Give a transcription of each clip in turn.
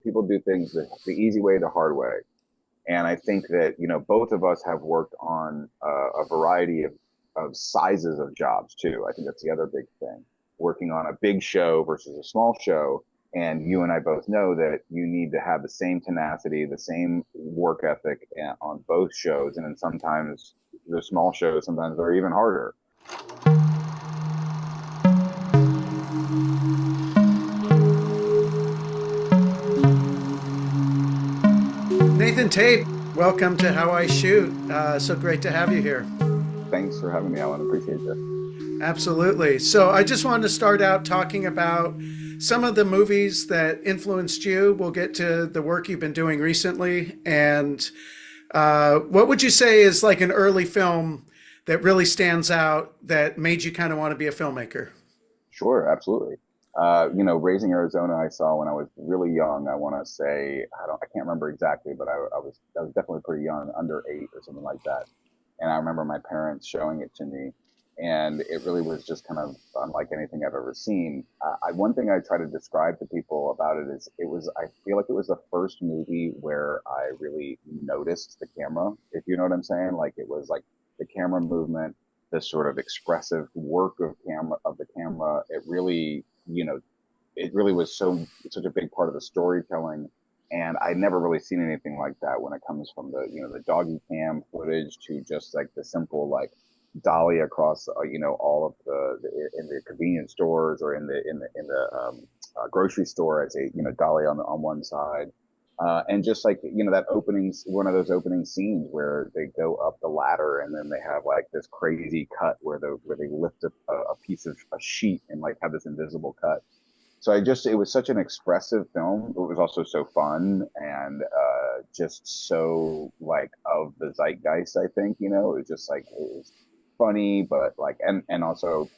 people do things the easy way, the hard way. And I think that, both of us have worked on a variety of sizes of jobs too. I think that's the other big thing. Working on a big show versus a small show. And you and I both know that you need to have the same tenacity, the same work ethic on both shows. And then sometimes the small shows, sometimes they're even harder. Nathan Tate, welcome to How I Shoot. So great to have you here. Thanks for having me, Alan. Appreciate this. Absolutely. So I just wanted to start out talking about some of the movies that influenced you. We'll get to the work you've been doing recently. And what would you say is like an early film that really stands out that made you kind of want to be a filmmaker? Sure, absolutely. Raising Arizona, I saw when I was really young. I want to say I can't remember exactly, but I was definitely pretty young, under 8 or something like that. And I remember my parents showing it to me, and it really was just kind of unlike anything I've ever seen. One thing I try to describe to people about it is I feel like it was the first movie where I really noticed the camera, if you know what I'm saying. Like it was like the camera movement, the sort of expressive work of the camera. It really was such a big part of the storytelling. And I'd never really seen anything like that when it comes from the doggy cam footage to just like the simple like dolly across all of in the convenience stores or in the grocery store as a dolly on one side, and just like that one of those opening scenes where they go up the ladder and then they have like this crazy cut where they lift up a piece of a sheet and like have this invisible cut. So it was such an expressive film. It was also so fun and just so like of the zeitgeist. I think it was just like it was funny, but like and also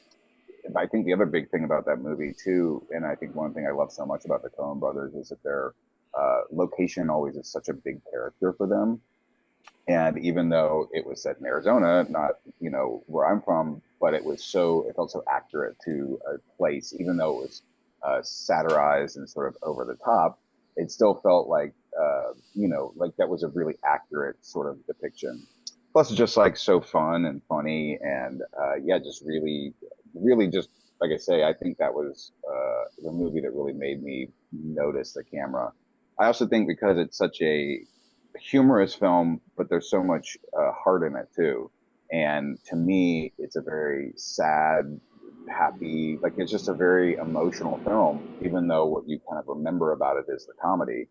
I think the other big thing about that movie too, and I think one thing I love so much about the Coen brothers is that their location always is such a big character for them. And even though it was set in Arizona, not where I'm from, but it felt so accurate to a place, even though it was satirized and sort of over the top. It still felt like like that was a really accurate sort of depiction. Plus, it's just like so fun and funny, and just really, really just like I say, I think that was the movie that really made me notice the camera. I also think because it's such a humorous film, but there's so much heart in it too. And to me, it's a very sad, happy, like it's just a very emotional film, even though what you kind of remember about it is the comedy.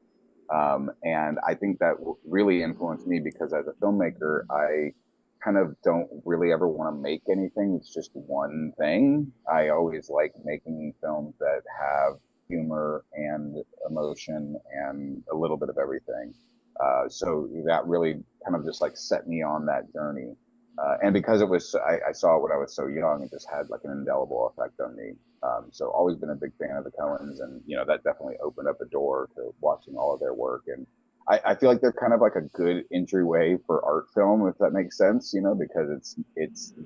And I think that really influenced me because as a filmmaker, I kind of don't really ever want to make anything. It's just one thing. I always like making films that have humor and emotion and a little bit of everything. So that really kind of just like set me on that journey. And because I saw it when I was so young, it just had like an indelible effect on me. So always been a big fan of the Coens, and that definitely opened up a door to watching all of their work. And I feel like they're kind of like a good entryway for art film, if that makes sense. Because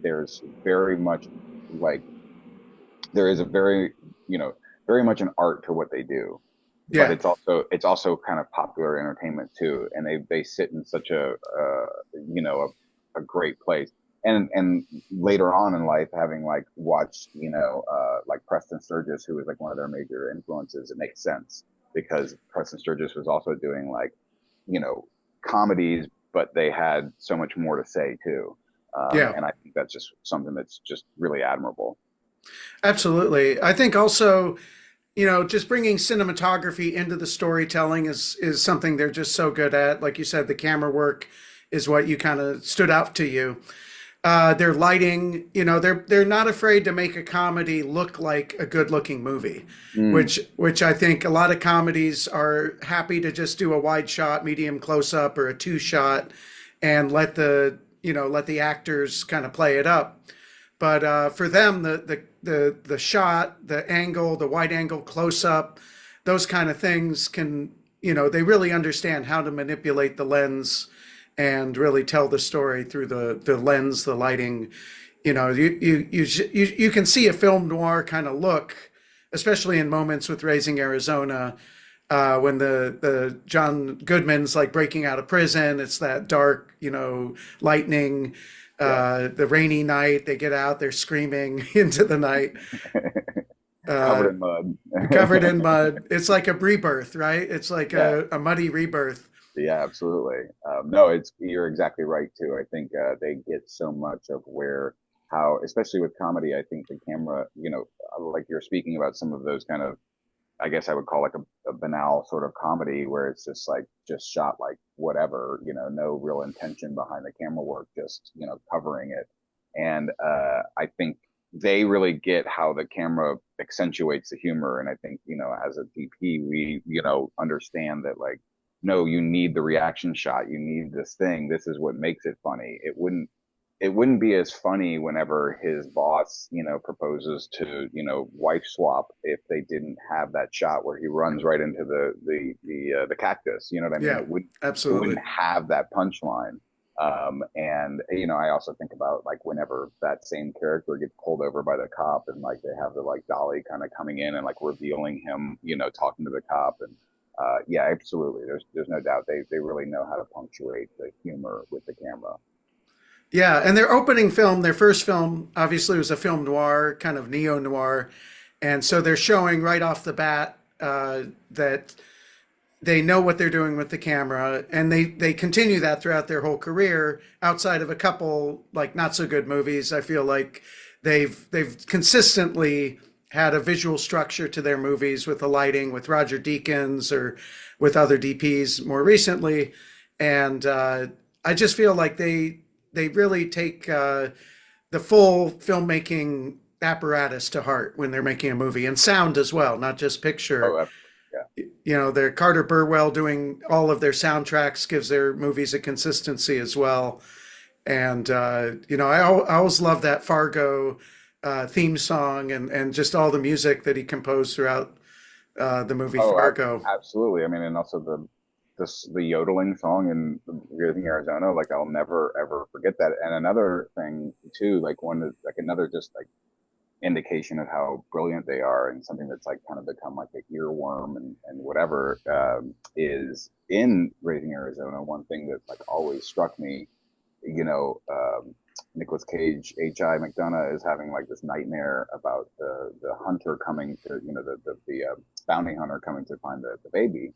there's very much like there is a very much an art to what they do, but Yeah, it's also kind of popular entertainment too, and they sit in such a great place. And later on in life, having like watched like Preston Sturges, who was like one of their major influences, it makes sense because Preston Sturges was also doing like you know comedies, but they had so much more to say too. yeah, And I think that's just something that's just really admirable. absolutely. I think also, just bringing cinematography into the storytelling is something they're just so good at. Like you said, the camera work is what you kind of stood out to you. Their lighting, they're not afraid to make a comedy look like a good-looking movie, Mm, which I think a lot of comedies are happy to just do a wide shot, medium close-up, or a two shot, and let the actors kind of play it up. But for them, the shot, the angle, the wide angle close up, those kind of things can, they really understand how to manipulate the lens and really tell the story through the lens, the lighting. You can see a film noir kind of look, especially in moments with Raising Arizona, when the John Goodman's like breaking out of prison. It's that dark, lightning, Yeah. the rainy night. They get out, they're screaming into the night, Covered uh, in mud. covered in mud. It's like a rebirth, right? It's like Yeah. a muddy rebirth. Yeah, absolutely. No, you're exactly right too. I think they get so much of how, especially with comedy, I think the camera, like you're speaking about some of those kind of, I guess I would call like a banal sort of comedy where it's just shot like whatever, no real intention behind the camera work, just, covering it. And I think they really get how the camera accentuates the humor. And I think, as a DP, we, understand that like, no, you need the reaction shot. You need this thing. This is what makes it funny. It wouldn't be as funny whenever his boss, proposes to, wife swap if they didn't have that shot where he runs right into the cactus. You know what I mean? Yeah, It wouldn't absolutely. have that punchline. And I also think about like whenever that same character gets pulled over by the cop and like they have the like dolly kind of coming in and like revealing him, talking to the cop and yeah, absolutely. There's no doubt they really know how to punctuate the humor with the camera. Yeah, and their opening film, their first film, obviously was a film noir, kind of neo noir, and so they're showing right off the bat that they know what they're doing with the camera, and they continue that throughout their whole career. Outside of a couple like not so good movies, I feel like they've consistently had a visual structure to their movies with the lighting, with Roger Deakins or with other DPs more recently, and I just feel like they really take the full filmmaking apparatus to heart when they're making a movie and sound as well, not just picture. Oh, absolutely. Yeah. Their Carter Burwell doing all of their soundtracks gives their movies a consistency as well. And I always love that Fargo theme song and just all the music that he composed throughout the movie Oh, Fargo. absolutely. I mean, and also the yodeling song in Raising Arizona, like I'll never ever forget that. And another thing too, like another just like indication of how brilliant they are and something that's like kind of become like an earworm and whatever is in Raising Arizona. One thing that like always struck me, Nicolas Cage, H.I. McDonough is having like this nightmare about the hunter coming to, the bounty hunter coming to find the baby.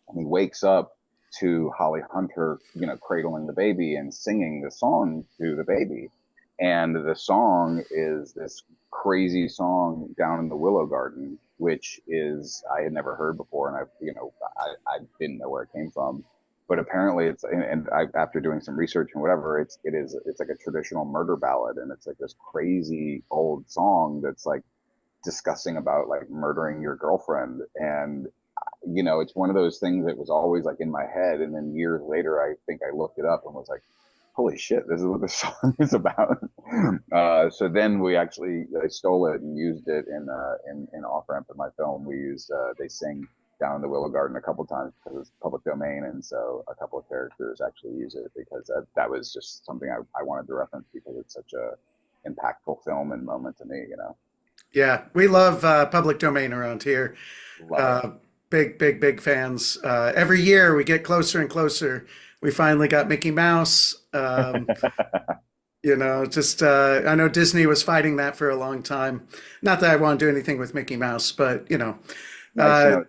And he wakes up to Holly Hunter, cradling the baby and singing the song to the baby. And the song is this crazy song Down in the Willow Garden, which is I had never heard before, and I didn't know where it came from. But apparently, after doing some research and whatever, it's like a traditional murder ballad, and it's like this crazy old song that's like discussing about like murdering your girlfriend, and it's one of those things that was always like in my head, and then years later, I think I looked it up and was like, holy shit, this is what the song is about. So then I stole it and used it in off ramp in my film. They sing Down in the Willow Garden a couple times because it's public domain, and so a couple of characters actually use it because that was just something I wanted to reference because it's such a impactful film and moment to me. Yeah, we love public domain around here. Love it. Uh, big fans. Every year we get closer and closer. We finally got Mickey Mouse. Just I know Disney was fighting that for a long time. Not that I want to do anything with Mickey Mouse, but Nice uh, note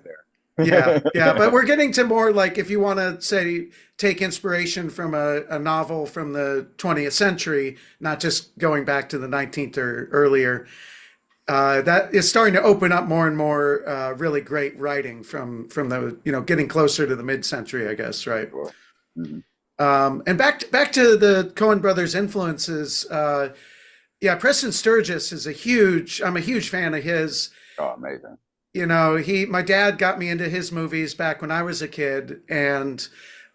yeah, yeah. But there. we're getting to more like if you want to say take inspiration from a novel from the 20th century, not just going back to the 19th or earlier. That is starting to open up more and more really great writing from the getting closer to the mid-century, I guess, right? Cool. Mhm. And back to the Coen brothers influences. Yeah, Preston Sturges is I'm a huge fan of his. Oh, amazing. My dad got me into his movies back when I was a kid, and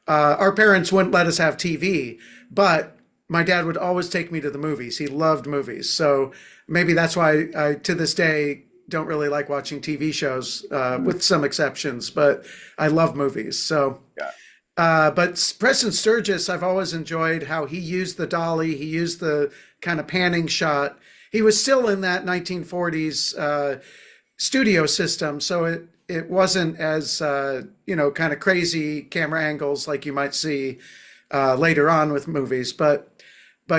our parents wouldn't let us have TV, but my dad would always take me to the movies. He loved movies, so maybe that's why I to this day don't really like watching TV shows, Mhm. with some exceptions, but I love movies. So. Yeah. But Preston Sturges, I've always enjoyed how he used the dolly. He used the kind of panning shot. He was still in that 1940s studio system, so it wasn't as kind of crazy camera angles like you might see later on with movies, but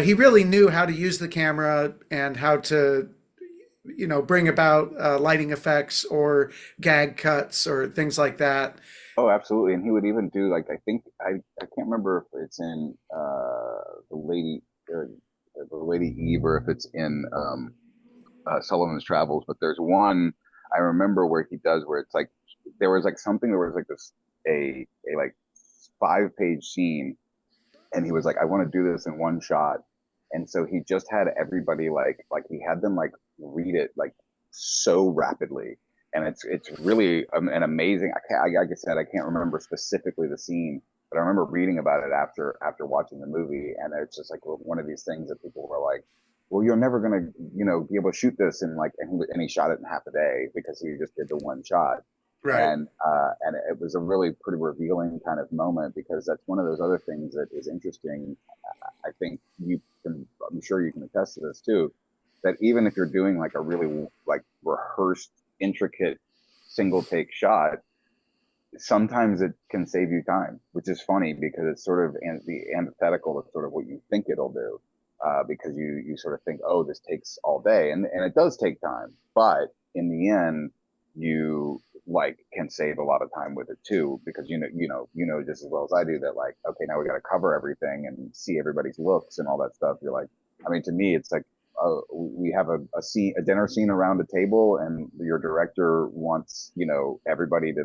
he really knew how to use the camera and how to bring about lighting effects or gag cuts or things like that. Oh, absolutely. And he would even do like, I think I can't remember if it's in the Lady or the Lady Eve, or if it's in Sullivan's Travels, but there's one I remember where he does where it's like there was like something, there was like this a like 5-page scene, and he was like, I want to do this in one shot. And so he just had everybody like he had them like read it like so rapidly. And it's really an amazing. Like I said, I can't remember specifically the scene, but I remember reading about it after watching the movie. And it's just like one of these things that people were like, well, you're never gonna be able to shoot this in like, and he shot it in half a day because he just did the one shot. Right. And it was a really pretty revealing kind of moment, because that's one of those other things that is interesting. I think I'm sure you can attest to this too, that even if you're doing like a really like rehearsed, intricate single take shot, sometimes it can save you time, which is funny because it's sort of the antithetical to sort of what you think it'll do. Because you sort of think, oh, this takes all day, and it does take time, but in the end, you like can save a lot of time with it too, because you know just as well as I do that, like, okay, now we got to cover everything and see everybody's looks and all that stuff. You're like, I mean, to me, it's like we have a dinner scene around a table, and your director wants everybody's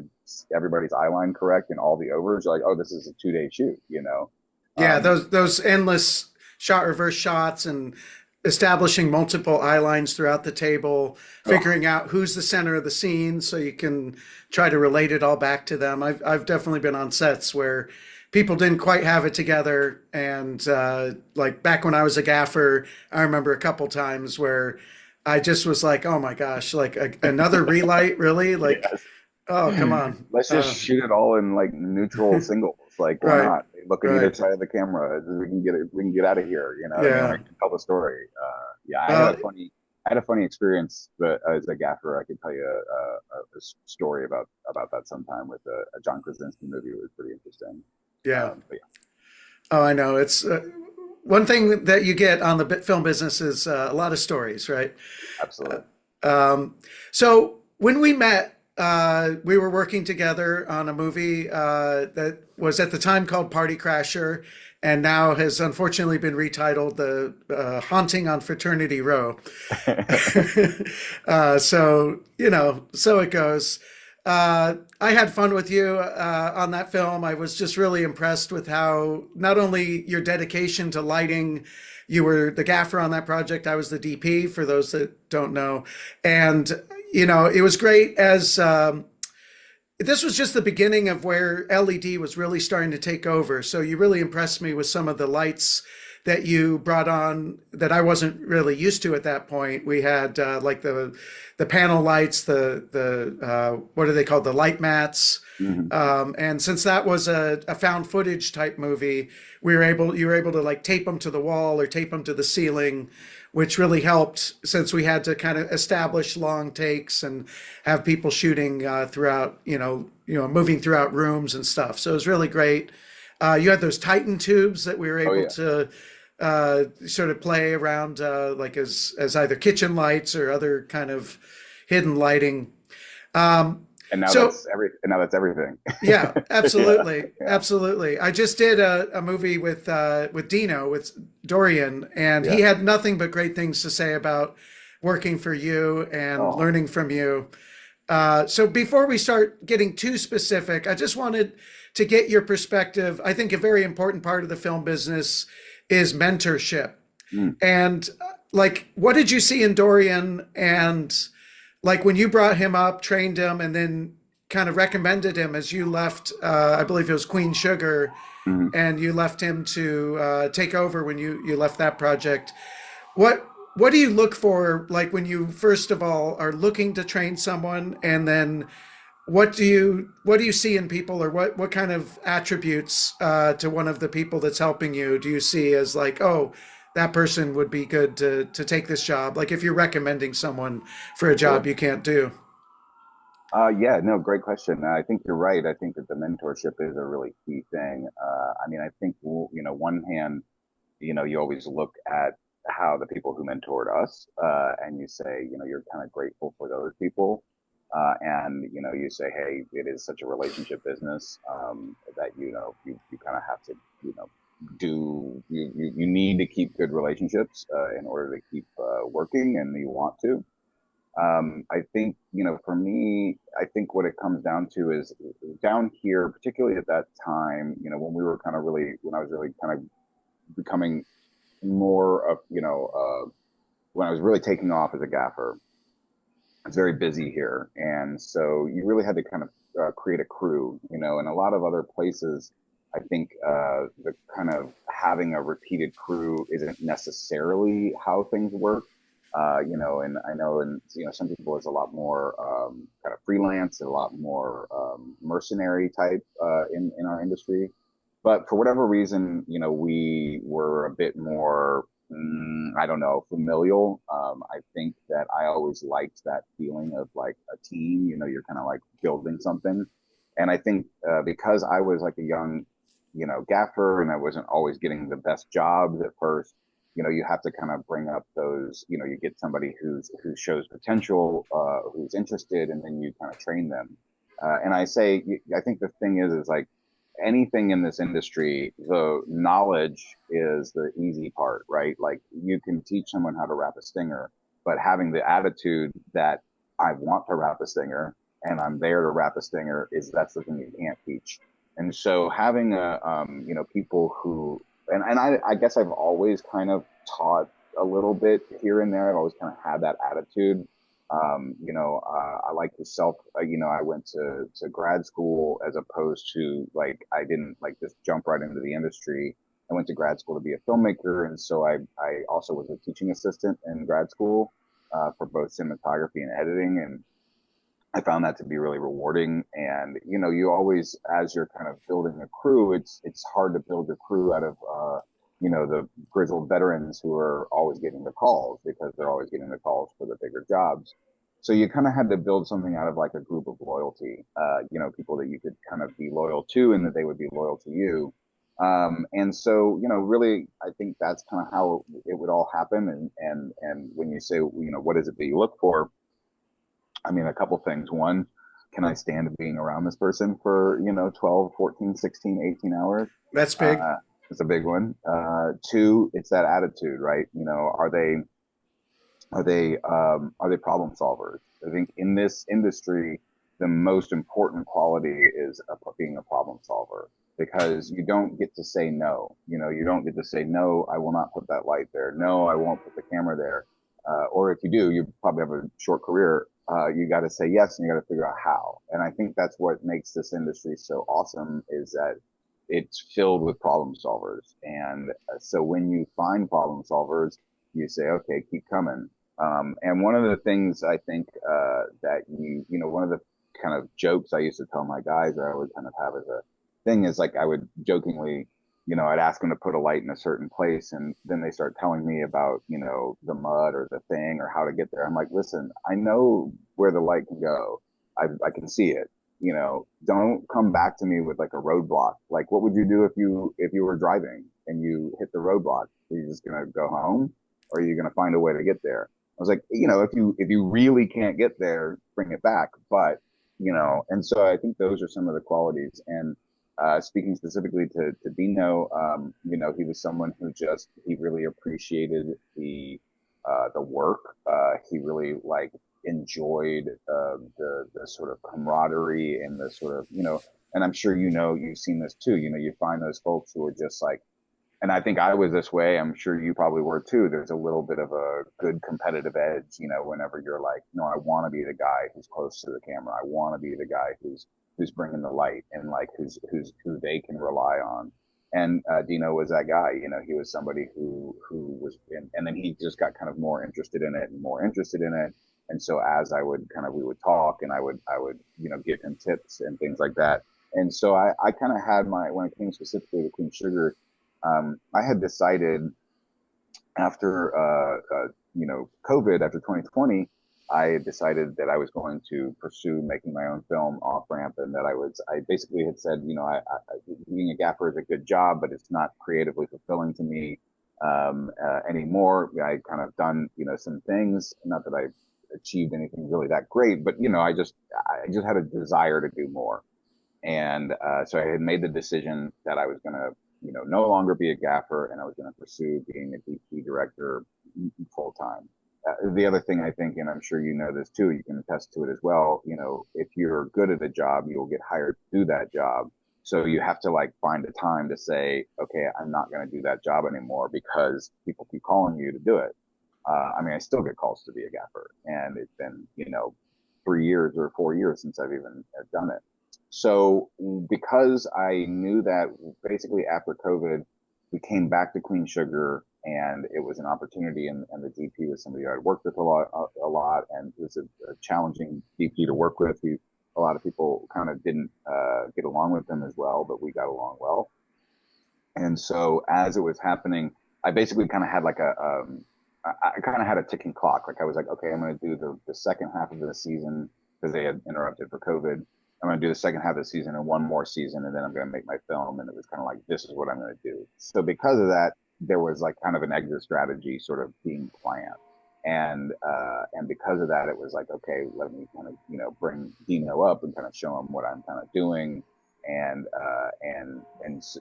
eye line correct and all the overs. You're like, oh, this is a 2-day shoot, Yeah, those endless shot reverse shots and establishing multiple eye lines throughout the table, figuring out who's the center of the scene so you can try to relate it all back to them. I've definitely been on sets where people didn't quite have it together, and like back when I was a gaffer, I remember a couple times where I just was like, oh my gosh, like another relight, really? Like, yes. Oh, come on. Let's just shoot it all in like neutral singles. Like, why not? Look at either side of the camera. We can get out of here. Yeah. I can tell the story. I had a funny experience, but as a gaffer, I could tell you a story about that sometime with a John Krasinski movie. It was pretty interesting. Yeah. Oh, I know. It's one thing that you get on the film business is a lot of stories, right? Absolutely. So when we met, we were working together on a movie that was at the time called Party Crasher, and now has unfortunately been retitled The Haunting on Fraternity Row. So it goes. I had fun with you on that film. I was just really impressed with how not only your dedication to lighting, you were the gaffer on that project. I was the DP, for those that don't know. And, it was great as this was just the beginning of where LED was really starting to take over. So you really impressed me with some of the lights that you brought on that I wasn't really used to at that point. We had like the panel lights, the what are they called? The light mats. Mm-hmm. And since that was a found footage type movie, you were able to like tape them to the wall or tape them to the ceiling, which really helped since we had to kind of establish long takes and have people shooting throughout, moving throughout rooms and stuff. So it was really great. You had those Titan tubes that we were able to sort of play around like as either kitchen lights or other kind of hidden lighting. And now that's everything. Yeah, absolutely. Yeah. Absolutely. I just did a movie with Dino, with Dorian, and he had nothing but great things to say about working for you and learning from you. So before we start getting too specific, I just wanted to get your perspective. I think a very important part of the film business is mentorship. And like, what did you see in Dorian? And like when you brought him up, trained him, and then kind of recommended him as you left, I believe it was Queen Sugar, and you left him to take over when you left that project. What do you look for, like when you first of all are looking to train someone, and then what do you see in people, or what kind of attributes to one of the people that's helping you do you see as like, oh, that person would be good to take this job? Like if you're recommending someone for a job you can't do. Yeah, no, great question. I think you're right. I think that the mentorship is a really key thing. I mean, I think, one hand, you always look at how the people who mentored us, and you say, you're kind of grateful for those people. And, you say, hey, it is such a relationship business, that, you kind of have to, you know, you need to keep good relationships, in order to keep, working, and you want to. I think, for me, I think what it comes down to is down here, particularly at that time, when we were kind of really, when I was really kind of becoming more of, when I was really taking off as a gaffer, it's very busy here. And so you really had to kind of, create a crew, and a lot of other places, I think, the kind of having a repeated crew isn't necessarily how things work. And I know, and some people it's a lot more, kind of freelance, a lot more, mercenary type, in our industry. But for whatever reason, we were a bit more, I don't know, familial. I think that I always liked that feeling of like a team, you're kind of like building something. And I think, because I was like a young, gaffer, and I wasn't always getting the best jobs at first, you have to kind of bring up those, you get somebody who shows potential, who's interested, and then you kind of train them. And I think the thing is like anything in this industry, the knowledge is the easy part, right? Like you can teach someone how to wrap a stinger, but having the attitude that I want to wrap a stinger and I'm there to wrap a stinger, that's the thing you can't teach. And so having people who, and I guess I've always kind of taught a little bit here and there. I've always kind of had that attitude. I like to I went to grad school as opposed to like, I didn't like just jump right into the industry. I went to grad school to be a filmmaker. And so I also was a teaching assistant in grad school, for both cinematography and editing. And I found that to be really rewarding. And, you always, as you're kind of building a crew, it's hard to build a crew out of, the grizzled veterans who are always getting the calls because they're always getting the calls for the bigger jobs. So you kind of had to build something out of like a group of loyalty, people that you could kind of be loyal to and that they would be loyal to you. And so, really, I think that's kind of how it would all happen. And when you say, what is it that you look for? I mean, a couple things. One, can I stand being around this person for, 12, 14, 16, 18 hours? That's big. Uh, it's a big one. Two, it's that attitude, right? Are they problem solvers? I think in this industry, the most important quality is being a problem solver because you don't get to say no. You don't get to say no. I will not put that light there. No, I won't put the camera there. Or if you do, you probably have a short career. You got to say yes, and you got to figure out how. And I think that's what makes this industry so awesome is that it's filled with problem solvers. And so when you find problem solvers, you say, okay, keep coming. And one of the things I think, that one of the kind of jokes I used to tell my guys that I would kind of have as a thing is like I would jokingly, I'd ask them to put a light in a certain place, and then they start telling me about, the mud or the thing or how to get there. I'm like, listen, I know where the light can go. I can see it. Don't come back to me with like a roadblock. Like, what would you do if you were driving and you hit the roadblock? Are you just gonna go home, or are you gonna find a way to get there? I was like, if you really can't get there, bring it back. But and so I think those are some of the qualities. And speaking specifically to Dino, he was someone who he really appreciated the work. He really like enjoyed, the sort of camaraderie and the sort of and I'm sure you've seen this too. You find those folks who are just like, and I think I was this way. I'm sure you probably were too. There's a little bit of a good competitive edge, whenever you're like, no, I want to be the guy who's close to the camera. I want to be the guy who's bringing the light and like who they can rely on. And Dino was that guy. He was somebody who was, and then he just got kind of more interested in it and more interested in it. And so as we would talk, and I would give him tips and things like that. And so I kind of had when it came specifically to Clean Sugar, I had decided after, COVID, after 2020, I decided that I was going to pursue making my own film off ramp, and that I basically had said, being a gaffer is a good job, but it's not creatively fulfilling to me anymore. I kind of done, some things, not that I achieved anything really that great, but I just had a desire to do more. And so I had made the decision that I was going to, no longer be a gaffer, and I was going to pursue being a DP director full time. The other thing I think, and I'm sure you know this too, you can attest to it as well, if you're good at a job, you'll get hired to do that job. So you have to like find a time to say, okay, I'm not going to do that job anymore because people keep calling you to do it. I mean, I still get calls to be a gaffer, and it's been, 3 years or 4 years since I've even done it. So because I knew that basically after COVID, we came back to Clean Sugar, and it was an opportunity, and the DP was somebody I'd worked with a lot, and it was a challenging DP to work with. A lot of people kind of didn't get along with him as well, but we got along well. And so as it was happening, I basically kind of had like I kind of had a ticking clock. Like I was like, okay, I'm going to do the second half of the season because they had interrupted for COVID. I'm going to do the second half of the season and one more season, and then I'm going to make my film. And it was kind of like, this is what I'm going to do. So because of that, there was like kind of an exit strategy sort of being planned. And because of that, it was like, okay, let me kind of, bring Dino up and kind of show him what I'm kind of doing, and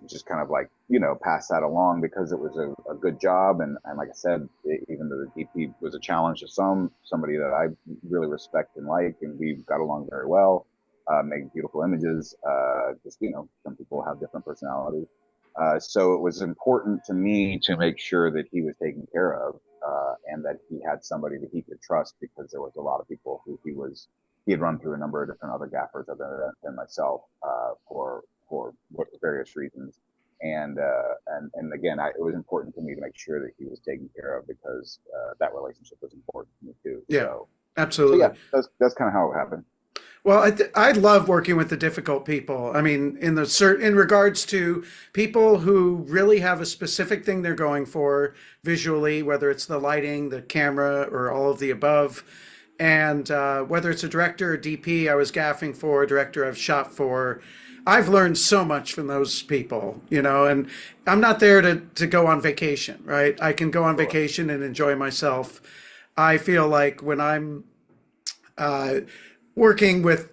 just kind of like, pass that along, because it was a good job. And like I said, even though the DP was a challenge to somebody that I really respect and like, and we got along very well, make beautiful images. Just, some people have different personalities. So it was important to me to make sure that he was taken care of, and that he had somebody that he could trust, because there was a lot of people who he had run through a number of different other gaffers other than myself, for various reasons. And again, it was important to me to make sure that he was taken care of, because that relationship was important to me too. Yeah, So absolutely. yeah, that's kind of how it happened. Well, I love working with the difficult people. I mean, in regards to people who really have a specific thing they're going for visually, whether it's the lighting, the camera, or all of the above, and whether it's a director or DP I was gaffing for, a director I've shot for. I've learned so much from those people, and I'm not there to go on vacation, right? I can go on vacation and enjoy myself. I feel like when I'm working with,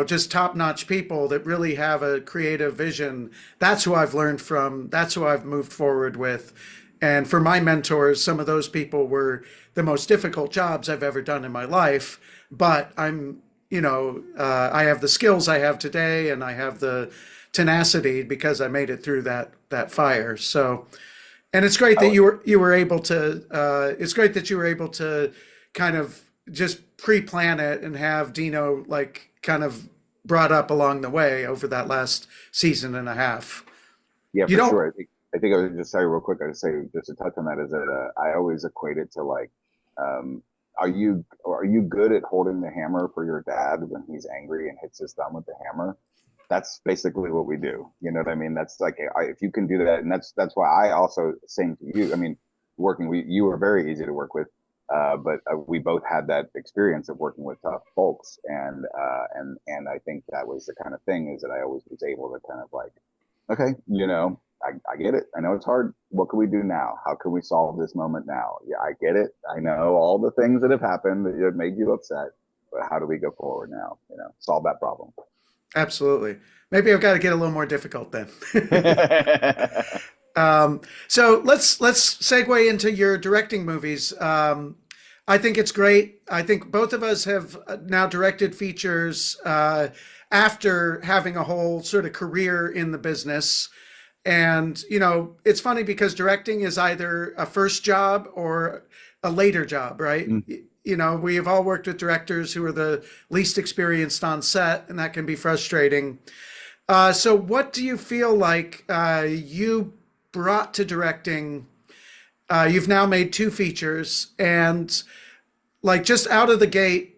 just top-notch people that really have a creative vision, that's who I've learned from, that's who I've moved forward with. And for my mentors, some of those people were the most difficult jobs I've ever done in my life, but I have the skills I have today, and I have the tenacity because I made it through that fire. So, and it's great that you were able to, it's great that you were able to kind of just pre-plan it and have Dino like kind of brought up along the way over that last season and a half. Yeah, You for don't, sure. I think I was just say real quick. I would say just to touch on that is that I always equate it to like, um, are you good at holding the hammer for your dad when he's angry and hits his thumb with the hammer? That's basically what we do. You know what I mean? That's like, if you can do that, and that's why I also same to you. I mean, you were very easy to work with, but we both had that experience of working with tough folks, and I think that was the kind of thing, is that I always was able to kind of like, okay, I get it. I know it's hard. What can we do now? How can we solve this moment now? Yeah, I get it. I know all the things that have happened that have made you upset, but how do we go forward now? Solve that problem. absolutely. Maybe I've got to get a little more difficult then. So let's segue into your directing movies. I think it's great. I think both of us have now directed features after having a whole sort of career in the business. And, it's funny because directing is either a first job or a later job, right? Mm. We have all worked with directors who are the least experienced on set, and that can be frustrating. So what do you feel like you brought to directing? You've now made two features, and like just out of the gate,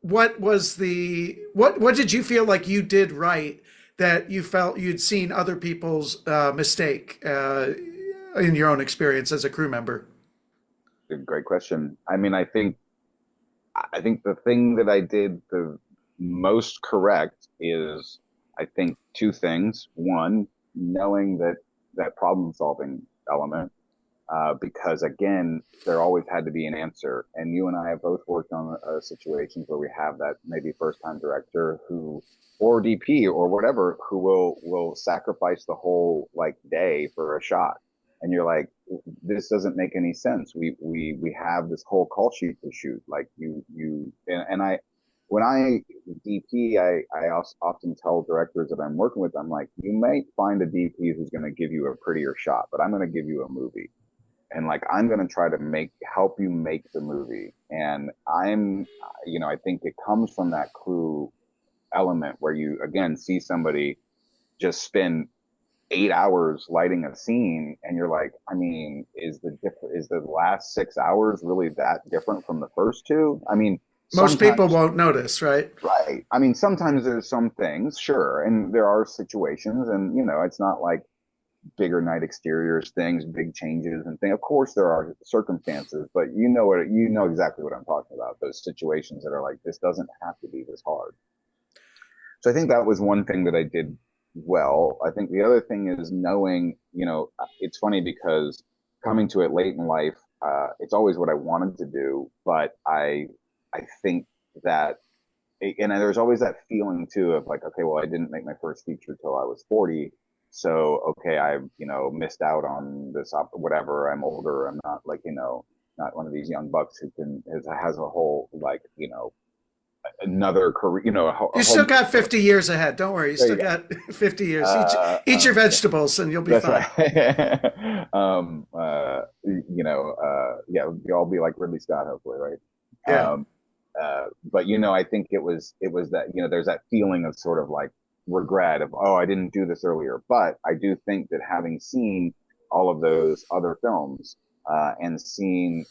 what did you feel like you did right that you felt you'd seen other people's mistake in your own experience as a crew member? Great question. I mean, I think I think the thing that I did the most correct is, I think, two things. One, knowing that problem solving element, because again, there always had to be an answer. And you and I have both worked on situations where we have that maybe first time director who, or DP or whatever, who will sacrifice the whole like day for a shot. And you're like, this doesn't make any sense. We have this whole call sheet to shoot. Like and I, when I DP, I also often tell directors that I'm working with, I'm like, you may find a DP who's going to give you a prettier shot, but I'm going to give you a movie, and like I'm going to try to help you make the movie. And I think it comes from that crew element where you again see somebody just spend 8 hours lighting a scene, and you're like, I mean, is the last 6 hours really that different from the first two? I mean, Most people sometimes, won't notice, right? right? I mean, sometimes there's some things, sure, and there are situations, and it's not like bigger night exteriors things, big changes and things. Of course, there are circumstances, but you know exactly what I'm talking about. Those situations that are like, this doesn't have to be this hard. So I think that was one thing that I did well. I think the other thing is knowing, it's funny because coming to it late in life, it's always what I wanted to do, but I think that, and there's always that feeling too of like, okay, well, I didn't make my first feature till I was 40. So, okay, I've, missed out on this, whatever. I'm older. I'm not like, not one of these young bucks who has a whole, like, another career, You a still whole, got 50 years ahead. Don't worry. You there still you go. got 50 years. Eat your Yeah, vegetables and you'll be that's fine. right. Yeah, you'll all be like Ridley Scott, hopefully, right? Yeah. Um, but I think it was that, there's that feeling of sort of like regret of, oh, I didn't do this earlier. But I do think that having seen all of those other films, and seen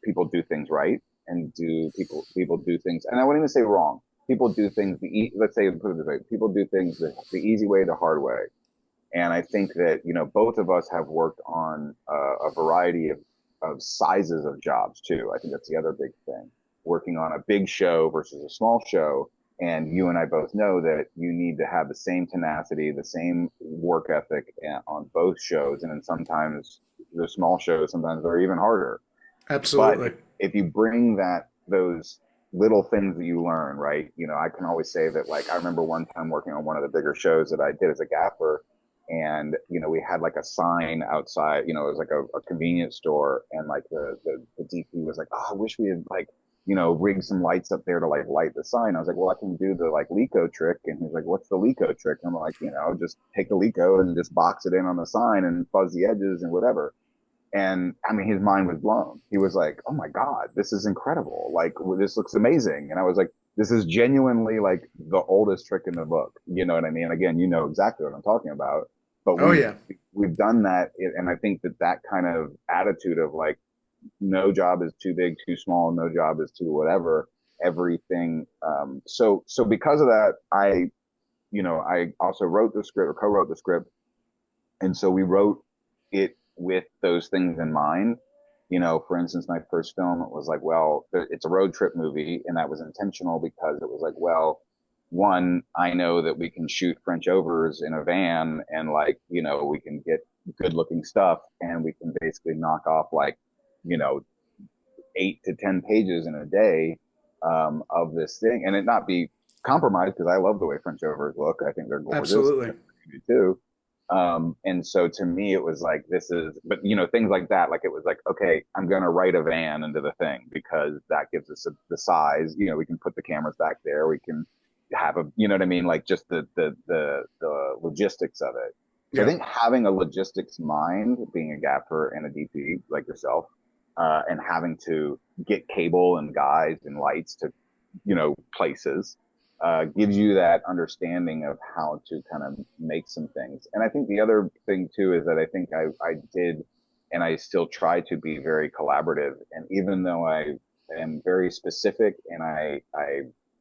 people do things right, and do people do things, and I wouldn't even say wrong. People do things let's say, put it this way, people do things the easy way, the hard way. And I think that, both of us have worked on a variety of sizes of jobs too. I think that's the other big thing. Working on a big show versus a small show. And you and I both know that you need to have the same tenacity, the same work ethic on both shows. And then sometimes the small shows, sometimes they're even harder. But Absolutely. if you bring those little things that you learn, right? I can always say that, like, I remember one time working on one of the bigger shows that I did as a gaffer, and we had like a sign outside. It was like a convenience store, and like the DP was like, oh, I wish we had like rigged some lights up there to like light the sign. I was like, well, I can do the like Leco trick. And he's like, what's the Leco trick? And I'm like, just take the Leco and just box it in on the sign and fuzz the edges and whatever. And I mean, his mind was blown. He was like, oh my God, this is incredible. Like, this looks amazing. And I was like, this is genuinely like the oldest trick in the book. You know what I mean? Again, you know exactly what I'm talking about. But Oh, we've yeah. we've done that, and I think that kind of attitude of like, no job is too big, too small, no job is too whatever, everything. So because of that, I also wrote the script, or co-wrote the script, and so we wrote it with those things in mind. For instance, my first film, it was like, well, it's a road trip movie, and that was intentional because it was like, well, one, I know that we can shoot French overs in a van, and like, we can get good looking stuff, and we can basically knock off like, you know, 8 to 10 pages in a day, of this thing, and it not be compromised, because I love the way French overs look. I think they're gorgeous. Absolutely. You do too. And so to me, it was like, but things like that, like it was like, okay, I'm going to write a van into the thing because that gives us the size, we can put the cameras back there. We can have you know what I mean? Like just the logistics of it. So I Yeah. think having a logistics mind, being a gaffer and a DP like yourself, and having to get cable and guys and lights to, places, gives you that understanding of how to kind of make some things. And I think the other thing too is that I think I did, and I still try to be very collaborative. And even though I am very specific, and I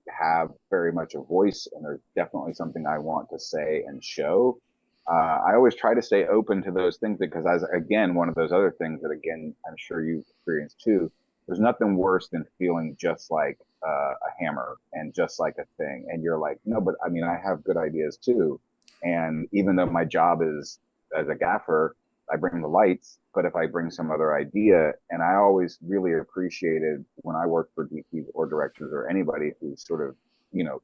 have very much a voice, and there's definitely something I want to say and show, I always try to stay open to those things, because, as again, one of those other things that, again, I'm sure you experienced too, there's nothing worse than feeling just like a hammer and just like a thing. And you're like, no, but I mean, I have good ideas too. And even though my job is as a gaffer, I bring the lights, but if I bring some other idea, and I always really appreciated when I worked for DPs or directors or anybody who sort of, you know,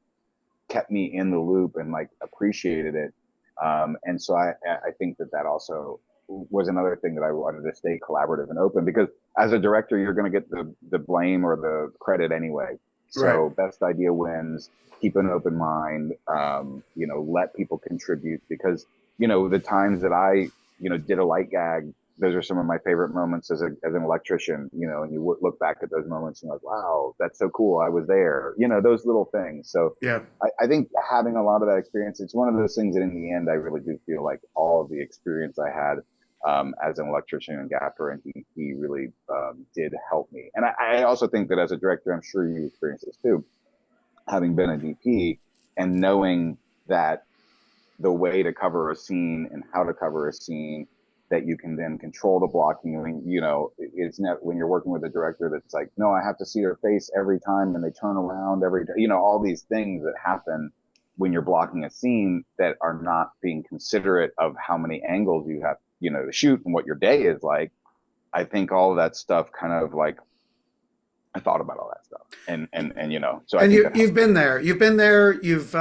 kept me in the loop and like appreciated it. And so I think that that also was another thing that I wanted to stay collaborative and open, because as a director, you're going to get the blame or the credit anyway. Right. So best idea wins, keep an open mind, you know, let people contribute, because, you know, the times that I, you know, did a light gag, those are some of my favorite moments as an electrician, you know, and you look back at those moments and like, wow, that's so cool. I was there, you know, those little things. So Yeah. I think having a lot of that experience, it's one of those things that in the end, I really do feel like all of the experience I had as an electrician and gaffer and DP really did help me. And I also think that as a director, I'm sure you experience this too, having been a DP and knowing that the way to cover a scene and how to cover a scene, that you can then control the blocking. I mean, you know, it's not when you're working with a director that's like, no, I have to see their face every time and they turn around every day, you know, all these things that happen when you're blocking a scene that are not being considerate of how many angles you have, you know, to shoot and what your day is like. I think all of that stuff kind of like, I thought about all that stuff and you know, so I And think you've been there. You've been there. You've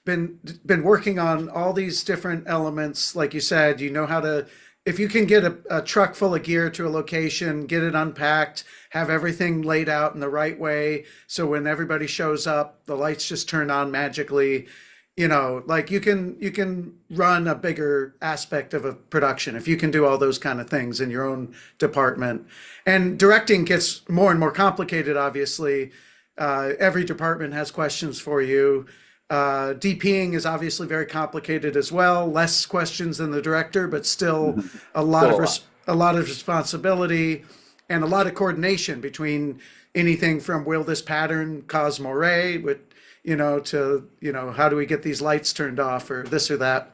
been working on all these different elements. Like you said, you know how to, if you can get a truck full of gear to a location, get it unpacked, have everything laid out in the right way, so when everybody shows up, the lights just turn on magically. You know, like you can run a bigger aspect of a production if you can do all those kind of things in your own department. And directing gets more and more complicated, obviously. Every department has questions for you. DPing is obviously very complicated as well. Less questions than the director, but still a lot still of a lot of responsibility and a lot of coordination between anything from will this pattern cause moire, with you know, to you know, how do we get these lights turned off or this or that.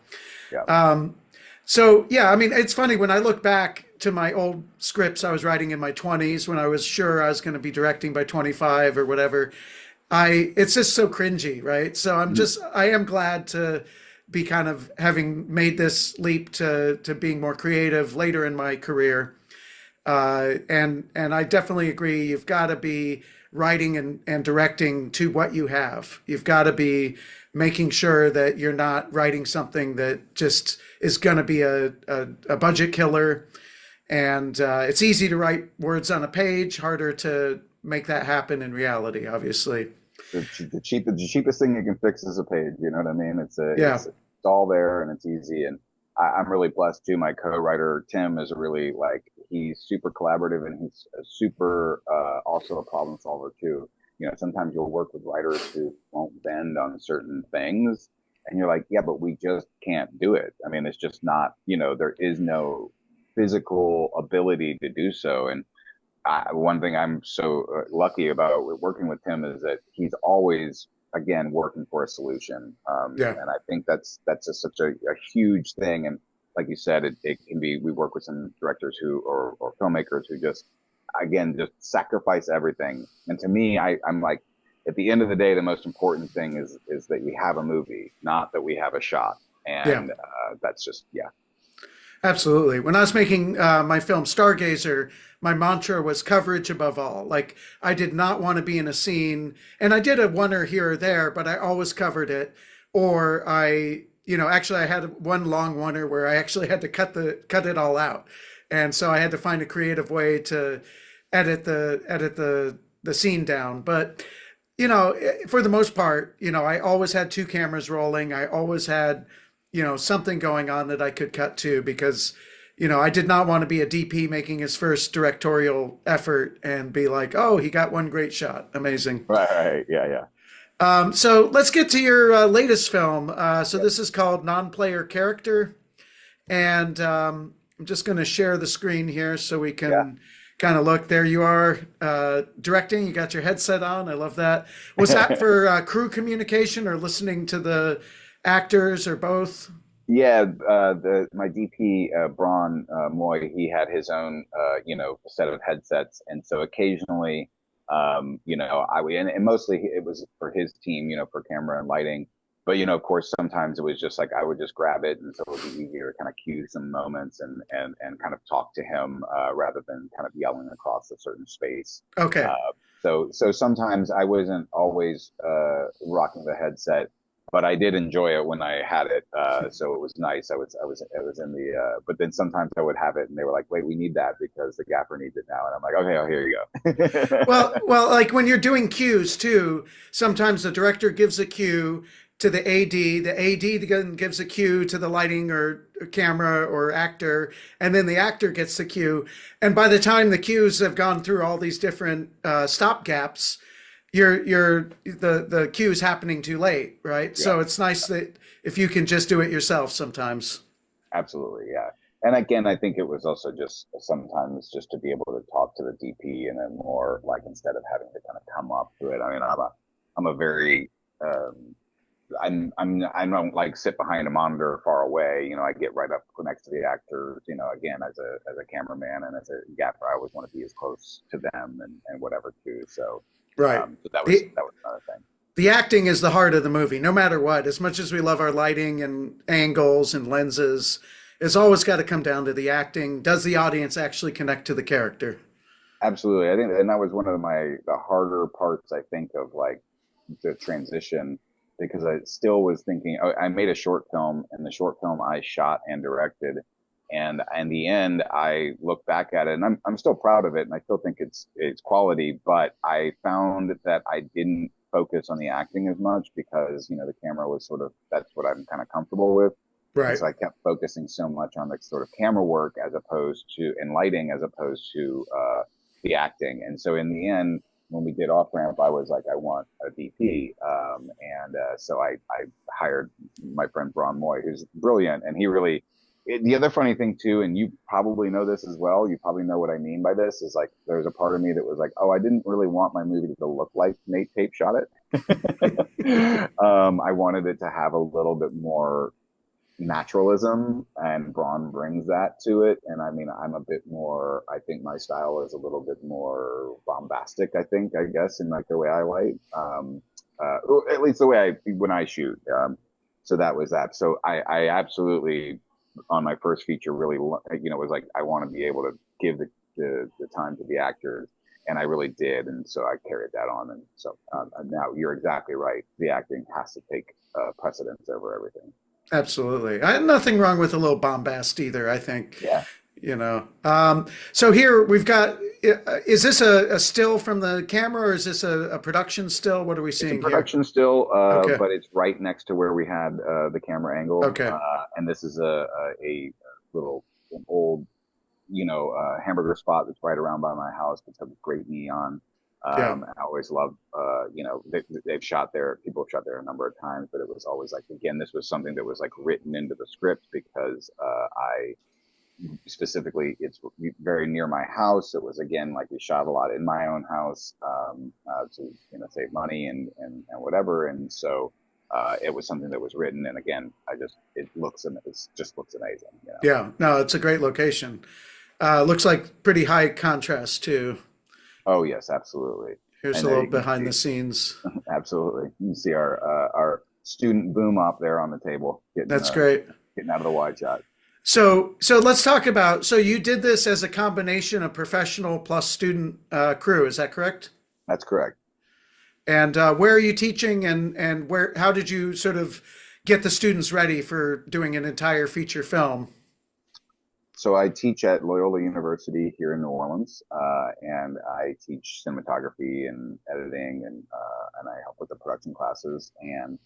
yeah. So yeah, I mean, it's funny when I look back to my old scripts I was writing in my 20s when I was sure I was going to be directing by 25 or whatever. It's just so cringy, right? So I am glad to be kind of having made this leap to being more creative later in my career. And I definitely agree. You've got to be writing and directing to what you have. You've got to be making sure that you're not writing something that just is going to be a budget killer. And it's easy to write words on a page, harder to make that happen in reality, obviously. The cheapest thing you can fix is a page. You know what I mean? Yeah. It's all there and it's easy. And I'm really blessed too. My co-writer Tim is really like, he's super collaborative and he's a super also a problem solver too. You know, sometimes you'll work with writers who won't bend on certain things, and you're like, yeah, but we just can't do it. I mean, it's just not. You know, there is no physical ability to do so. And one thing I'm so lucky about working with him is that he's always, again, working for a solution. Yeah. And I think that's just such a huge thing. And like you said, it can be, we work with some directors who, or filmmakers who just, again, just sacrifice everything. And to me, I'm like, at the end of the day, the most important thing is that we have a movie, not that we have a shot. And that's just, yeah. Absolutely. When I was making my film Stargazer, my mantra was coverage above all. Like, I did not want to be in a scene, and I did a oneer here or there, but I always covered it. Or actually, I had one long oneer where I actually had to cut it all out, and so I had to find a creative way to edit the scene down. But you know, for the most part, you know, I always had two cameras rolling. I always had something going on that I could cut to, because, I did not want to be a DP making his first directorial effort and be like, oh, he got one great shot. Amazing. Right. Yeah. So let's get to your latest film. So this is called Non-Player Character. And I'm just going to share the screen here so we can kind of look. There you are, directing. You got your headset on. I love that. Was that for crew communication or listening to the actors, or both? Yeah, my DP Braun Moy, he had his own set of headsets, and so occasionally, I would, and mostly it was for his team, for camera and lighting. But of course, sometimes it was just like I would just grab it, and so it would be easier to kind of cue some moments and kind of talk to him rather than kind of yelling across a certain space. Okay. So sometimes I wasn't always rocking the headset, but I did enjoy it when I had it. So it was nice. I was in the. But then sometimes I would have it, and they were like, "Wait, we need that because the gaffer needs it now." And I'm like, "Okay, oh, here you go." Well, like when you're doing cues too, sometimes the director gives a cue to the AD then gives a cue to the lighting or camera or actor, and then the actor gets the cue. And by the time the cues have gone through all these different stop gaps, the cue is happening too late, right? Yeah, So it's nice that if you can just do it yourself sometimes. absolutely, yeah. And again, I think it was also just sometimes just to be able to talk to the DP in a more like instead of having to kind of come up to it. I mean, I'm a very I don't like sit behind a monitor far away. I get right up next to the actors. Again, as a cameraman and as a gaffer, I always want to be as close to them and whatever too. So, Right. so that was The that was another thing. the acting is the heart of the movie, no matter what. As much as we love our lighting and angles and lenses, it's always got to come down to the acting. Does the audience actually connect to the character? Absolutely, I think, and that was one of the harder parts. I think of like the transition because I still was thinking. I made a short film, and the short film I shot and directed, and in the end, I look back at it, and I'm still proud of it, and I still think it's quality. But I found that I didn't focus on the acting as much because the camera was sort of that's what I'm kind of comfortable with. And Right. so I kept focusing so much on the sort of camera work as opposed to and lighting as opposed to the acting. And so in the end, when we did off ramp, I was like, I want a DP, and so I hired my friend Braun Moy, who's brilliant, and he really. The other funny thing too, and you probably know this as well. You probably know what I mean by this is like there's a part of me that was like, oh, I didn't really want my movie to look like Nate Tape shot it. I wanted it to have a little bit more naturalism, and Braun brings that to it. And I mean, I'm a bit more. I think my style is a little bit more bombastic. I guess, in like the way I light, at least the way I when I shoot. So that was that. So I absolutely on my first feature really, was like I want to be able to give the time to the actors. And I really did, and so I carried that on. And so now you're exactly right. The acting has to take precedence over everything. Absolutely. I, nothing wrong with a little bombast either, I think, Yeah. So here we've got, is this a still from the camera or is this a production still? What are we It's a seeing here? production still, Okay. but it's right next to where we had the camera angle. Okay. And this is a little an old, hamburger spot that's right around by my house. It's a great neon. Yeah. I always love, they've shot there. People have shot there a number of times, but it was always like, again, this was something that was like written into the script because I specifically it's very near my house. It was again like we shot a lot in my own house to save money and whatever. And so it was something that was written. And again, it just looks amazing. Yeah. No, it's a great location. Looks like pretty high contrast too. Oh yes, absolutely. Here's And a there little you can behind see the scenes. absolutely. You can see our student boom up there on the table That's great. getting out of the wide shot. So let's talk about, so you did this as a combination of professional plus student crew, is that correct? That's correct. And where are you teaching and where, how did you sort of get the students ready for doing an entire feature film? So I teach at Loyola University here in New Orleans, and I teach cinematography and editing, and I help with the production classes. And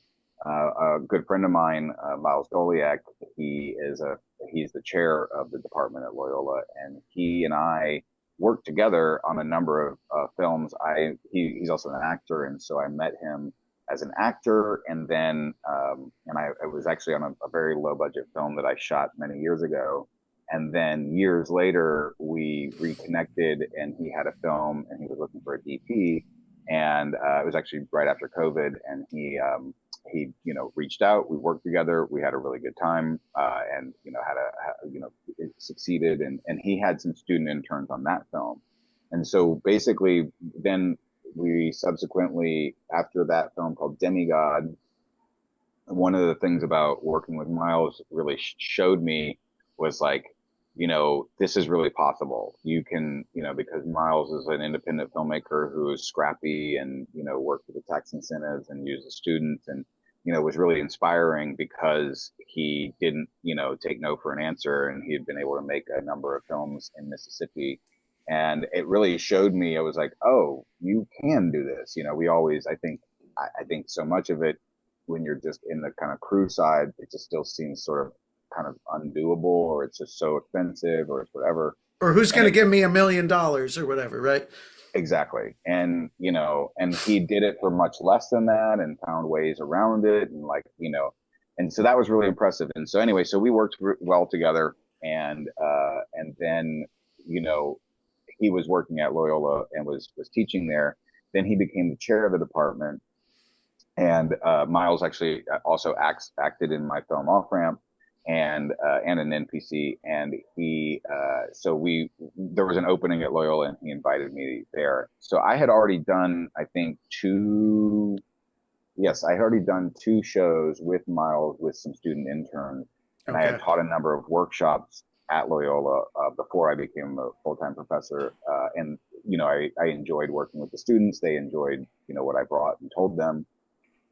a good friend of mine, Miles Goliak, he's the chair of the department at Loyola, and he and I worked together on a number of films. He's also an actor, and so I met him as an actor, and then I was actually on a very low budget film that I shot many years ago. And then years later, we reconnected, and he had a film, and he was looking for a DP. And it was actually right after COVID, and you know, reached out, we worked together, we had a really good time, and, you know, you know, it succeeded. And he had some student interns on that film. And so basically then we subsequently, after that film called Demigod, one of the things about working with Miles really showed me was like, you know, this is really possible. You can, you know, because Miles is an independent filmmaker who is scrappy and, you know, worked with the tax incentives and uses students, and, you know, was really inspiring because he didn't, you know, take no for an answer, and he had been able to make a number of films in Mississippi. And it really showed me, I was like, oh, you can do this. You know, we always, I think so much of it, when you're just in the kind of crew side, it just still seems sort of kind of undoable, or it's just so expensive, or it's whatever. Or who's And going to give me $1 million or whatever, right? exactly. And, you know, and he did it for much less than that and found ways around it. And like, you know, and so that was really impressive. And so anyway, so we worked well together. And then, you know, he was working at Loyola and was teaching there. Then he became the chair of the department. And Miles actually also acted in my film Off Ramp, and an NPC. And he so there was an opening at Loyola, and he invited me there. So I had already done, I think, I had already done two shows with Miles with some student interns, and I Okay. had taught a number of workshops at Loyola before I became a full-time professor. And you know, I enjoyed working with the students. They enjoyed, you know, what I brought and told them.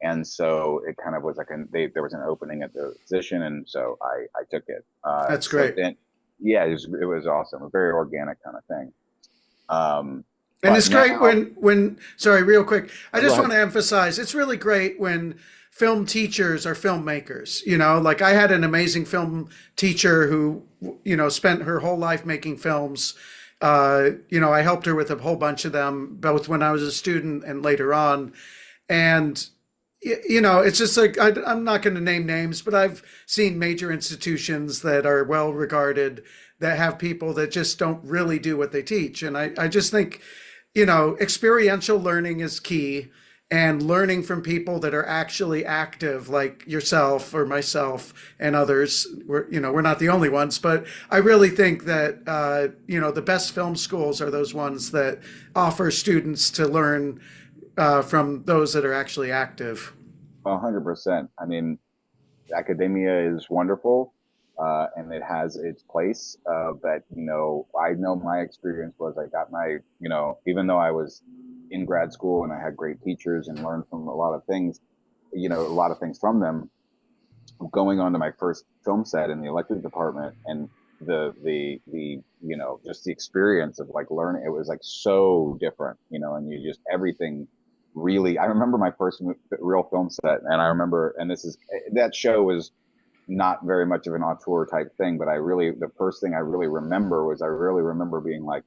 And so it kind of was like there was an opening at the position, and so I took it. That's So great. then, yeah, it was awesome, a very organic kind of thing. And But it's great now, when sorry, real quick. I go just want ahead. to emphasize it's really great when film teachers are filmmakers. You know, like I had an amazing film teacher who, you know, spent her whole life making films. You know, I helped her with a whole bunch of them, both when I was a student and later on. And you know, it's just like I'm not going to name names, but I've seen major institutions that are well regarded that have people that just don't really do what they teach. And I just think, you know, experiential learning is key, and learning from people that are actually active, like yourself or myself and others. We're not the only ones, but I really think that, you know, the best film schools are those ones that offer students to learn from those that are actually active. 100%. I mean, academia is wonderful, and it has its place. But you know, I know my experience was I got my, you know, even though I was in grad school and I had great teachers and learned from a lot of things, you know, a lot of things from them. Going on to my first film set in the electric department, and the you know, just the experience of like learning, it was like so different, you know, and you just everything really. I remember my first real film set, and I remember, and this is that show was not very much of an auteur type thing, but the first thing I really remember was I really remember being like,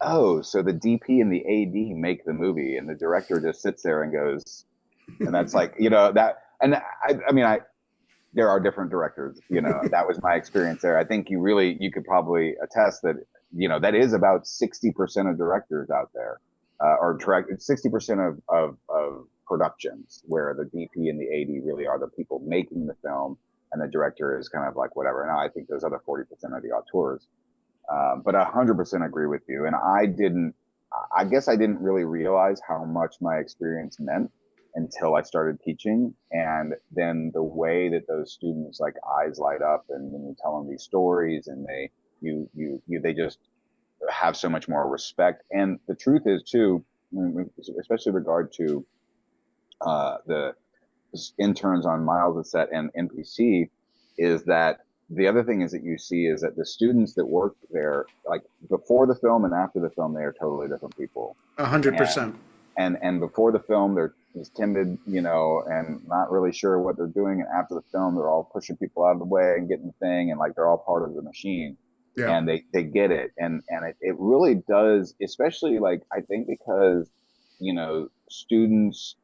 oh, so the DP and the AD make the movie, and the director just sits there and goes, and that's like, you know, that, and I mean, there are different directors, you know, that was my experience there. I think you could probably attest that, you know, that is about 60% of directors out there, or direct 60% of productions where the DP and the AD really are the people making the film, and the director is kind of like whatever. Now I think those other 40% are the auteurs. But 100% agree with you. And I guess I didn't really realize how much my experience meant until I started teaching. And then the way that those students like eyes light up, and when you tell them these stories, and they just have so much more respect. And the truth is too, especially regard to, the interns on Miles' set and NPC, is that the other thing is that you see is that the students that work there, like before the film and after the film, they are totally different people. 100%. And before the film, they're just timid, you know, and not really sure what they're doing. And after the film, they're all pushing people out of the way and getting the thing, and like they're all part of the machine, Yeah. and they get it. And it really does, especially like I think because, you know, students,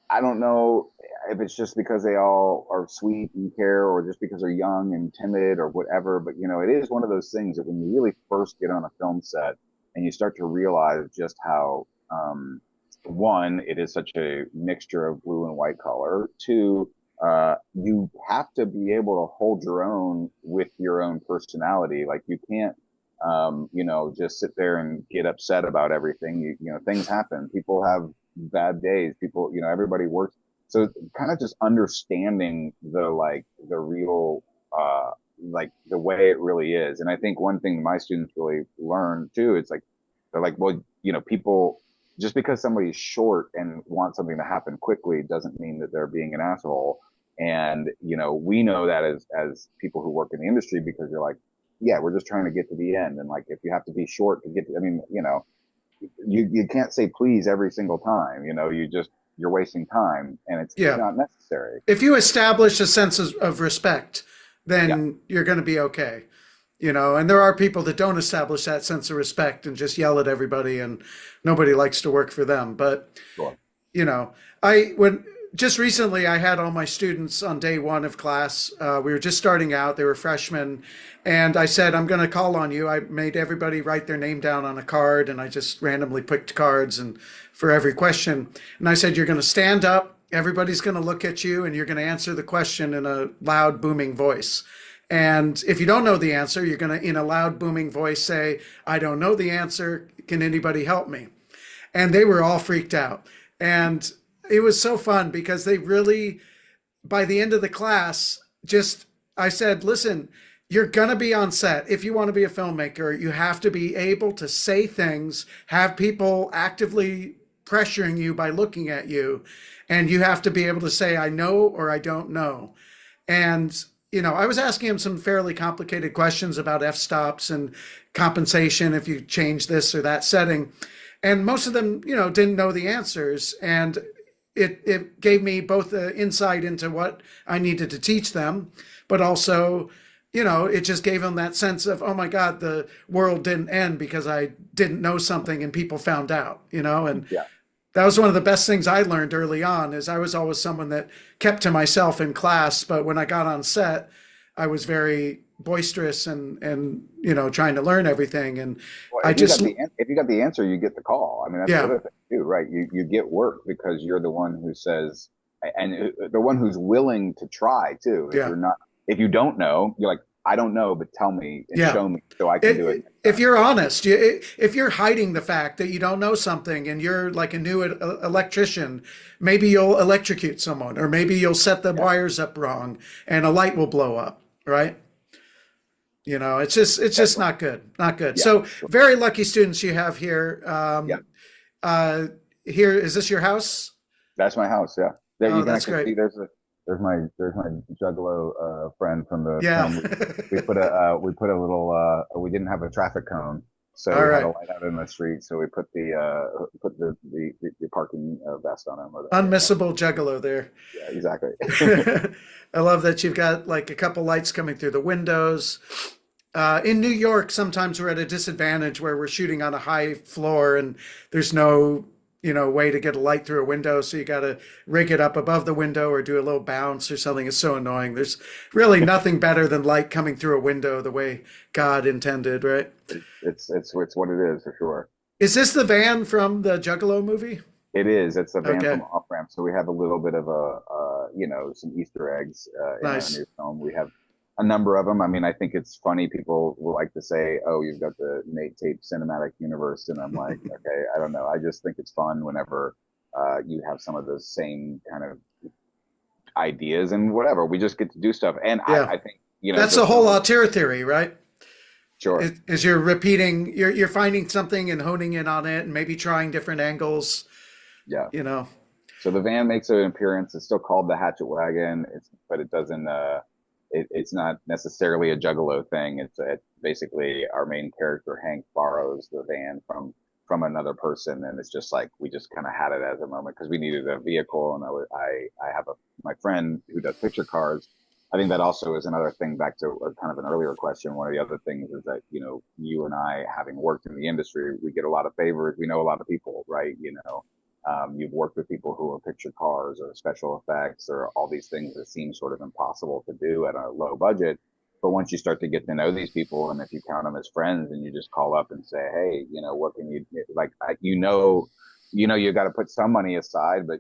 I don't know if it's just because they all are sweet and care, or just because they're young and timid or whatever. But, you know, it is one of those things that when you really first get on a film set and you start to realize just how, one, it is such a mixture of blue and white color. Two, you have to be able to hold your own with your own personality. Like you can't, just sit there and get upset about everything. Things happen. People have bad days. People, everybody works. So kind of just understanding the real, like the way it really is. And I think one thing my students really learn too, it's like, they're like, well, people, just because somebody's short and wants something to happen quickly doesn't mean that they're being an asshole. And, we know that as people who work in the industry, because you're like, yeah, we're just trying to get to the end. And like, if you have to be short to get to, I mean, you can't say please every single time, you're wasting time, and it's Yeah. not necessary. If you establish a sense of respect, then Yeah. you're going to be okay. And there are people that don't establish that sense of respect and just yell at everybody, and nobody likes to work for them. But, Sure. when just recently I had all my students on day one of class. We were just starting out, they were freshmen. And I said, I'm going to call on you. I made everybody write their name down on a card, and I just randomly picked cards and for every question. And I said, you're going to stand up. Everybody's going to look at you, and you're going to answer the question in a loud, booming voice. And if you don't know the answer, you're going to, in a loud, booming voice, say, I don't know the answer. Can anybody help me? And they were all freaked out. And it was so fun because they really, by the end of the class, I said, listen, you're going to be on set. If you want to be a filmmaker, you have to be able to say things, have people actively pressuring you by looking at you. And you have to be able to say, I know or I don't know. And, I was asking him some fairly complicated questions about f-stops and compensation if you change this or that setting. And most of them, didn't know the answers. And it gave me both the insight into what I needed to teach them, but also, it just gave them that sense of, oh my God, the world didn't end because I didn't know something and people found out, and Yeah. that was one of the best things I learned early on. Is I was always someone that kept to myself in class, but when I got on set, I was very boisterous and trying to learn everything. And Well, I just, if you got the answer, you get the call. I mean, that's the yeah, other thing too, right? You get work because you're the one who says, and the one who's willing to try too. yeah. If you don't know, you're like, I don't know, but tell me and Yeah. show me so I can do it. If you're honest, if you're hiding the fact that you don't know something and you're like a new electrician, maybe you'll electrocute someone, or maybe you'll set the wires up wrong and a light will blow up, right? It's just not good, not good. Yeah. So very lucky students you have here. Yeah. Here, is this your house? That's my house. Yeah. There Oh, you can that's actually see great. there's my Juggalo friend from the Yeah. film. We put a little we didn't have a traffic cone, so All we had a right. light out in the street. So we put the parking vest on him. Or Unmissable Juggalo there. yeah, exactly. I love that you've got like a couple lights coming through the windows. In New York, sometimes we're at a disadvantage where we're shooting on a high floor and there's no, way to get a light through a window. So you got to rig it up above the window or do a little bounce or something. It's so annoying. There's really nothing better than light coming through a window the way God intended, right? It's what it is for sure. Is this the van from the Juggalo movie? It is. It's a van Okay, from Off Ramp, so we have a little bit of some Easter eggs in our nice. new film. We have a number of them. I mean, I think it's funny. People will like to say, "Oh, you've got the Nate Tape cinematic universe," and I'm like, okay, I don't know. I just think it's fun whenever you have some of those same kind of ideas and whatever. We just get to do stuff, and Yeah, I think that's the the whole film. auteur theory, right? Sure. Is you're repeating, you're finding something and honing in on it, and maybe trying different angles. Yeah. You know, So the van makes an appearance. It's still called the Hatchet Wagon. But it doesn't. It's not necessarily a Juggalo thing. It's basically our main character Hank borrows the van from another person, and it's just like we just kind of had it as a moment because we needed a vehicle, and I have my friend who does picture cars. I think that also is another thing back to kind of an earlier question. One of the other things is that, you and I, having worked in the industry, we get a lot of favors. We know a lot of people, right? You've worked with people who are picture cars or special effects or all these things that seem sort of impossible to do at a low budget. But once you start to get to know these people, and if you count them as friends and you just call up and say, hey, what can you like, you got to put some money aside, but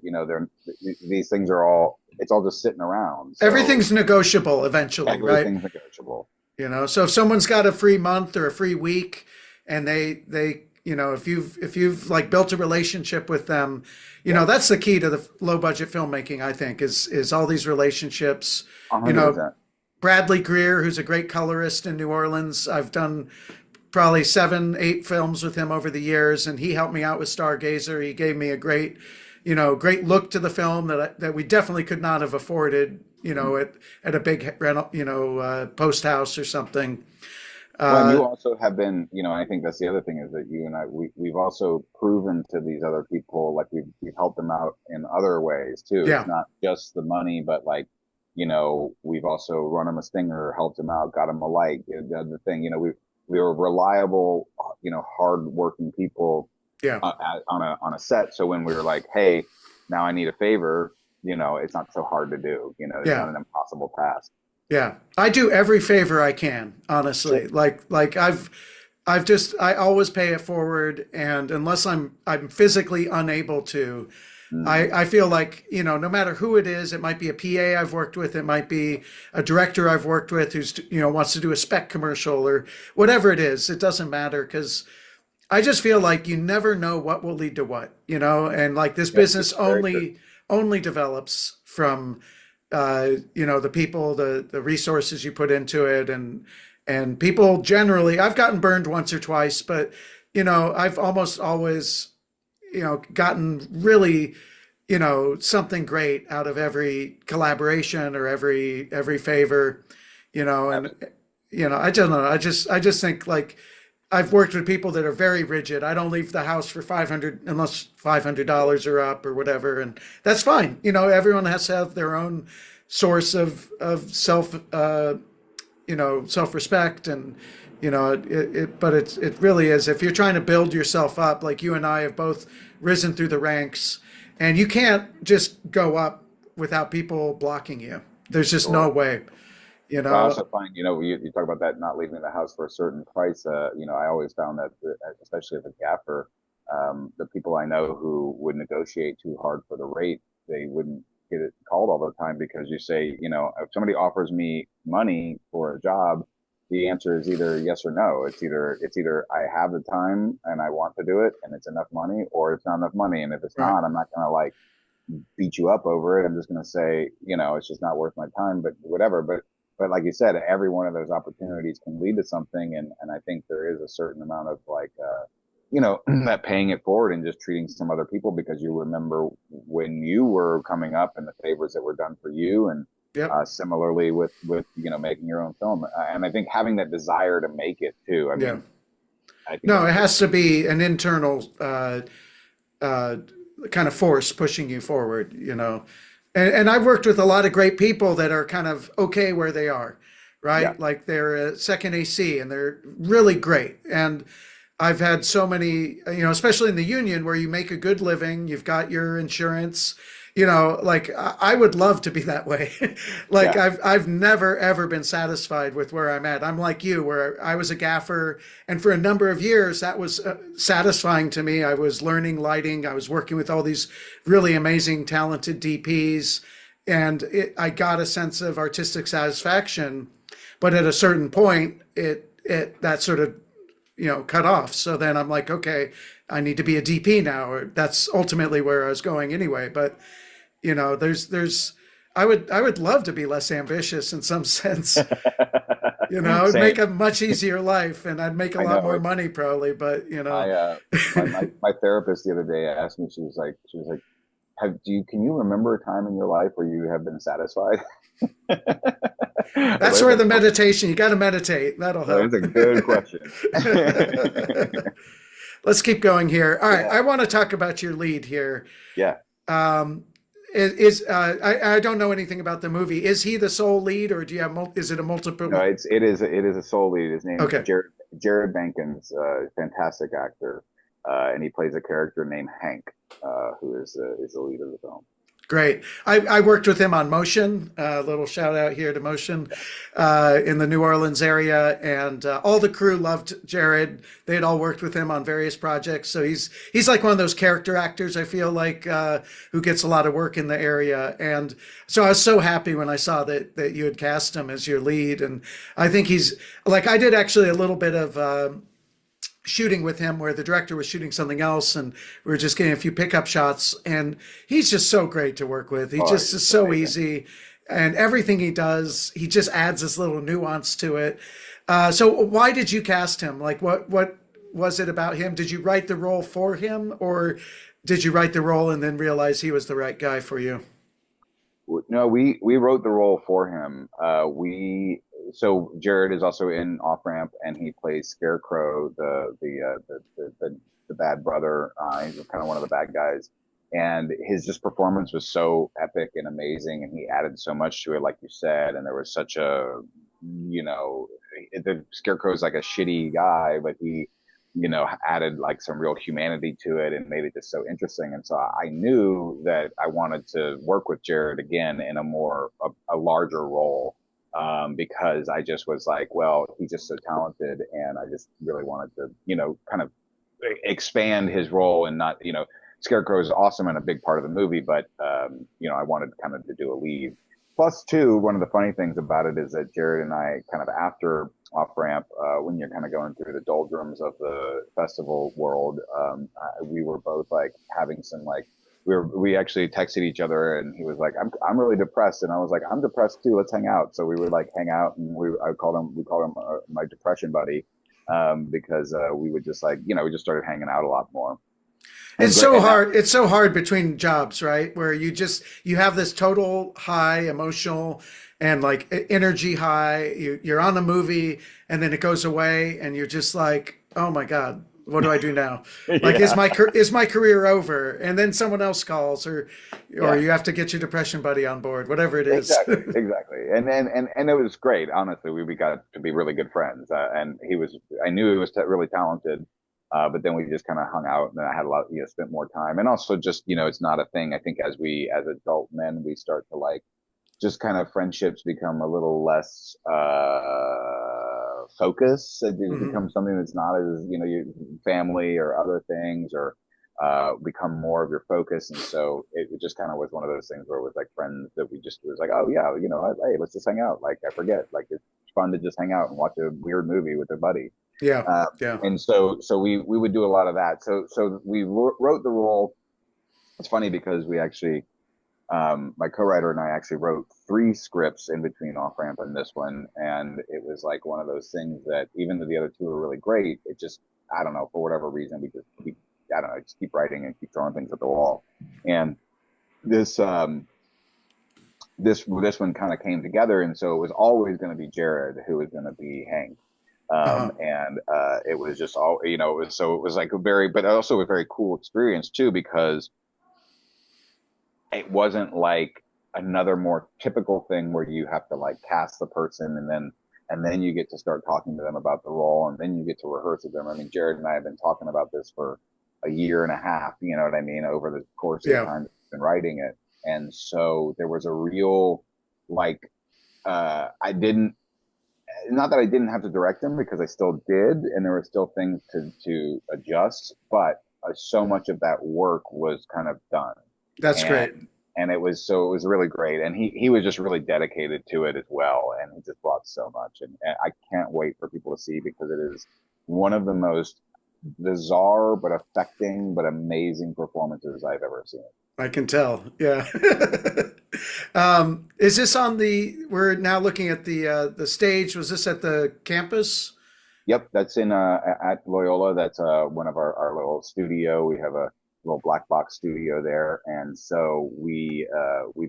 these things are all, it's all just sitting around. So Everything's negotiable eventually, right? everything's negotiable. So if someone's got a free month or a free week, and if you've like built a relationship with them, Yeah, that's the key to the low budget filmmaking, I think, is all these relationships. You know, 100%. Bradley Greer, who's a great colorist in New Orleans. I've done probably 7, 8 films with him over the years, and he helped me out with Stargazer. He gave me a great look to the film that we definitely could not have afforded, at a big rental, post house or something. Well, and Uh, you also have been, I think that's the other thing is that you and I, we've also proven to these other people, like we've helped them out in other ways too. It's yeah, not just the money, but like, we've also run them a stinger, helped them out, got them a light, done the thing. We were reliable, hard working people yeah, on a set. So when we were like, hey, now I need a favor, it's not so hard to do. It's yeah. not an impossible task. Yeah, I do every favor I can, honestly. Sure. Like I always pay it forward, and unless I'm physically unable to, Mm-hmm. I feel like, no matter who it is, it might be a PA I've worked with, it might be a director I've worked with who's, wants to do a spec commercial or whatever it is, it doesn't matter because I just feel like you never know what will lead to what, and like this Yep, business very true. only develops from the people, the resources you put into it, and people generally. I've gotten burned once or twice, but I've almost always gotten really something great out of every collaboration or every favor, and Absolutely. I don't know. I just think like I've worked with people that are very rigid. I don't leave the house for 500 unless $500 are up or whatever, and that's fine. Everyone has to have their own source of self respect, and but it really is, if you're trying to build yourself up, like you and I have both risen through the ranks, and you can't just go up without people blocking you. There's just no Sure. way. But I also find, you talk about that not leaving the house for a certain price. I always found that, especially as a gaffer, the people I know who would negotiate too hard for the rate, they wouldn't get it called all the time because you say, if somebody offers me money for a job, the answer is either yes or no. It's either I have the time and I want to do it and it's enough money, or it's not enough money. And if it's Right. not, I'm not gonna like beat you up over it. I'm just going to say, it's just not worth my time, but whatever. But like you said, every one of those opportunities can lead to something. And I think there is a certain amount of like, that paying it forward and just treating some other people because you remember when you were coming up and the favors that were done for you. And Yep. similarly with, making your own film. And I think having that desire to make it too. I Yeah. mean, I think No, that's it just, has to be an internal uh, kind of force pushing you forward, And I've worked with a lot of great people that are kind of okay where they are, yeah. right? Like they're a second AC and they're really great. And I've had so many, especially in the union where you make a good living, you've got your insurance, like I would love to be that way. Like Yeah. I've never ever been satisfied with where I'm at. I'm like you, where I was a gaffer, and for a number of years that was satisfying to me. I was learning lighting. I was working with all these really amazing, talented DPs, and I got a sense of artistic satisfaction. But at a certain point, it that sort of cut off. So then I'm like, okay, I need to be a DP now, or that's ultimately where I was going anyway. But there's I would love to be less ambitious in some sense. It'd Same. make a much easier life, and I'd make a I lot know more it's money probably. But my my therapist the other day asked me, she was like, can you remember a time in your life where you have been satisfied? I was that's like, where that's the meditation. You got to meditate. That'll help. a good question. Let's keep going here. All right, Yeah, I want to talk about your lead here. yeah. Um, I don't know anything about the movie. Is he the sole lead, or do you have is it a No, multiple? it is a soul lead. His name is Okay, Jared Bankins, fantastic actor, and he plays a character named Hank, who is the lead of the film. Great. I worked with him on Motion. A little shout out here to Motion in the New Orleans area, and all the crew loved Jared. They had all worked with him on various projects, so he's like one of those character actors. I feel like who gets a lot of work in the area, and so I was so happy when I saw that you had cast him as your lead, and I think he's like I did actually a little bit of. Shooting with him where the director was shooting something else and we were just getting a few pickup shots, and he's just so great to work with. He Oh, just is it's so amazing. easy, and everything he does, he just adds this little nuance to it. So why did you cast him? Like what was it about him? Did you write the role for him, or did you write the role and then realize he was the right guy for you? No, we wrote the role for him. We so Jared is also in Off Ramp, and he plays Scarecrow, the bad brother. He's kind of one of the bad guys, and his just performance was so epic and amazing, and he added so much to it, like you said. And there was such a, you know, the Scarecrow's like a shitty guy, but he, added like some real humanity to it and made it just so interesting. And so I knew that I wanted to work with Jared again in a larger role, because I just was like, well, he's just so talented, and I just really wanted to, kind of expand his role and not, Scarecrow is awesome and a big part of the movie, but I wanted kind of to do a lead. Plus, too, one of the funny things about it is that Jared and I, kind of after Off Ramp, when you're kind of going through the doldrums of the festival world, we were both like having some like we actually texted each other, and he was like, I'm really depressed, and I was like, I'm depressed too. Let's hang out. So we would like hang out, and we called him my depression buddy, because we would just like we just started hanging out a lot more. And It's great, so and now, hard. It's so hard between jobs, right? Where you have this total high emotional and like energy high. You're on the movie, and then it goes away, and you're just like, oh my God, what do I do now? Like, yeah, is my career over? And then someone else calls, or yeah. you have to get your depression buddy on board, whatever it is. Exactly, exactly, and it was great. Honestly, we got to be really good friends, and I knew he was really talented, but then we just kind of hung out, and I had a lot, spent more time, and also just, it's not a thing. I think as adult men, we start to like just kind of friendships become a little less focus. It Hmm. becomes something that's not as your family or other things, or become more of your focus. And so it just kind of was one of those things where it was like friends that we just was like, oh yeah, hey, let's just hang out. Like I forget, like it's fun to just hang out and watch a weird movie with a buddy. Yeah, Uh, yeah. and so we would do a lot of that. So we wrote the role. It's funny because we actually, my co-writer and I actually wrote three scripts in between Off Ramp and this one, and it was like one of those things that even though the other two were really great, it just, I don't know, for whatever reason, we just keep, I don't know, just keep writing and keep throwing things at the wall. And this this one kind of came together, and so it was always going to be Jared who was going to be Hank. Uh-huh. And it was just all, it was like a very, but also a very cool experience too, because it wasn't like another more typical thing where you have to like cast the person, and then you get to start talking to them about the role, and then you get to rehearse with them. I mean, Jared and I have been talking about this for a year and a half, you know what I mean, over the course of the Yeah. time we've been writing it. And so there was a real like, I didn't, not that I didn't have to direct them, because I still did, and there were still things to adjust, but so much of that work was kind of done. That's and great. and it was really great, and he was just really dedicated to it as well, and he just brought so much, and I can't wait for people to see, because it is one of the most bizarre but affecting but amazing performances I've ever seen. I can tell. Yeah. Is this on the? We're now looking at the stage. Was this at the campus? Yep, that's in at Loyola. That's one of our little studio. We have a little black box studio there, and so we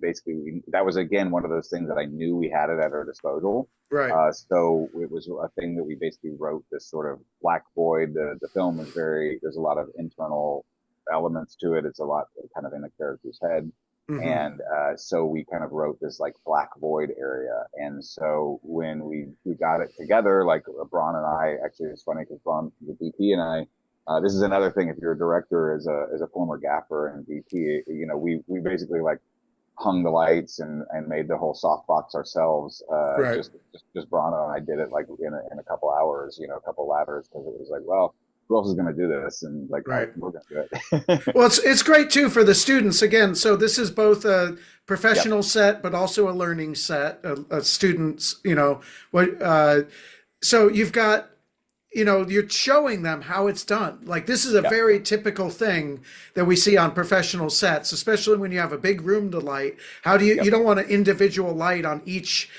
basically that was again one of those things that I knew we had it at our disposal. Right. So it was a thing that we basically wrote this sort of black void. The film is very, there's a lot of internal elements to it. It's a lot kind of in the character's head, Hmm. and so we kind of wrote this like black void area. And so when we got it together, like Braun and I, actually it's funny because Braun, the DP, and I, this is another thing, if you're a director as a former gaffer and DP, we basically like hung the lights and made the whole softbox ourselves. Right. Just Brana and I did it like in a couple hours, a couple ladders, because it was like, well, who else is going to do this? And like, all right, Right. we're going to do it. Well, it's great too for the students again. So this is both a Yep. professional set, but also a learning set. A students, what. So you've got, you're showing them how it's done. Like this is a Yep. very typical thing that we see on professional sets, especially when you have a big room to light. How do you? Yep. You don't want an individual light on each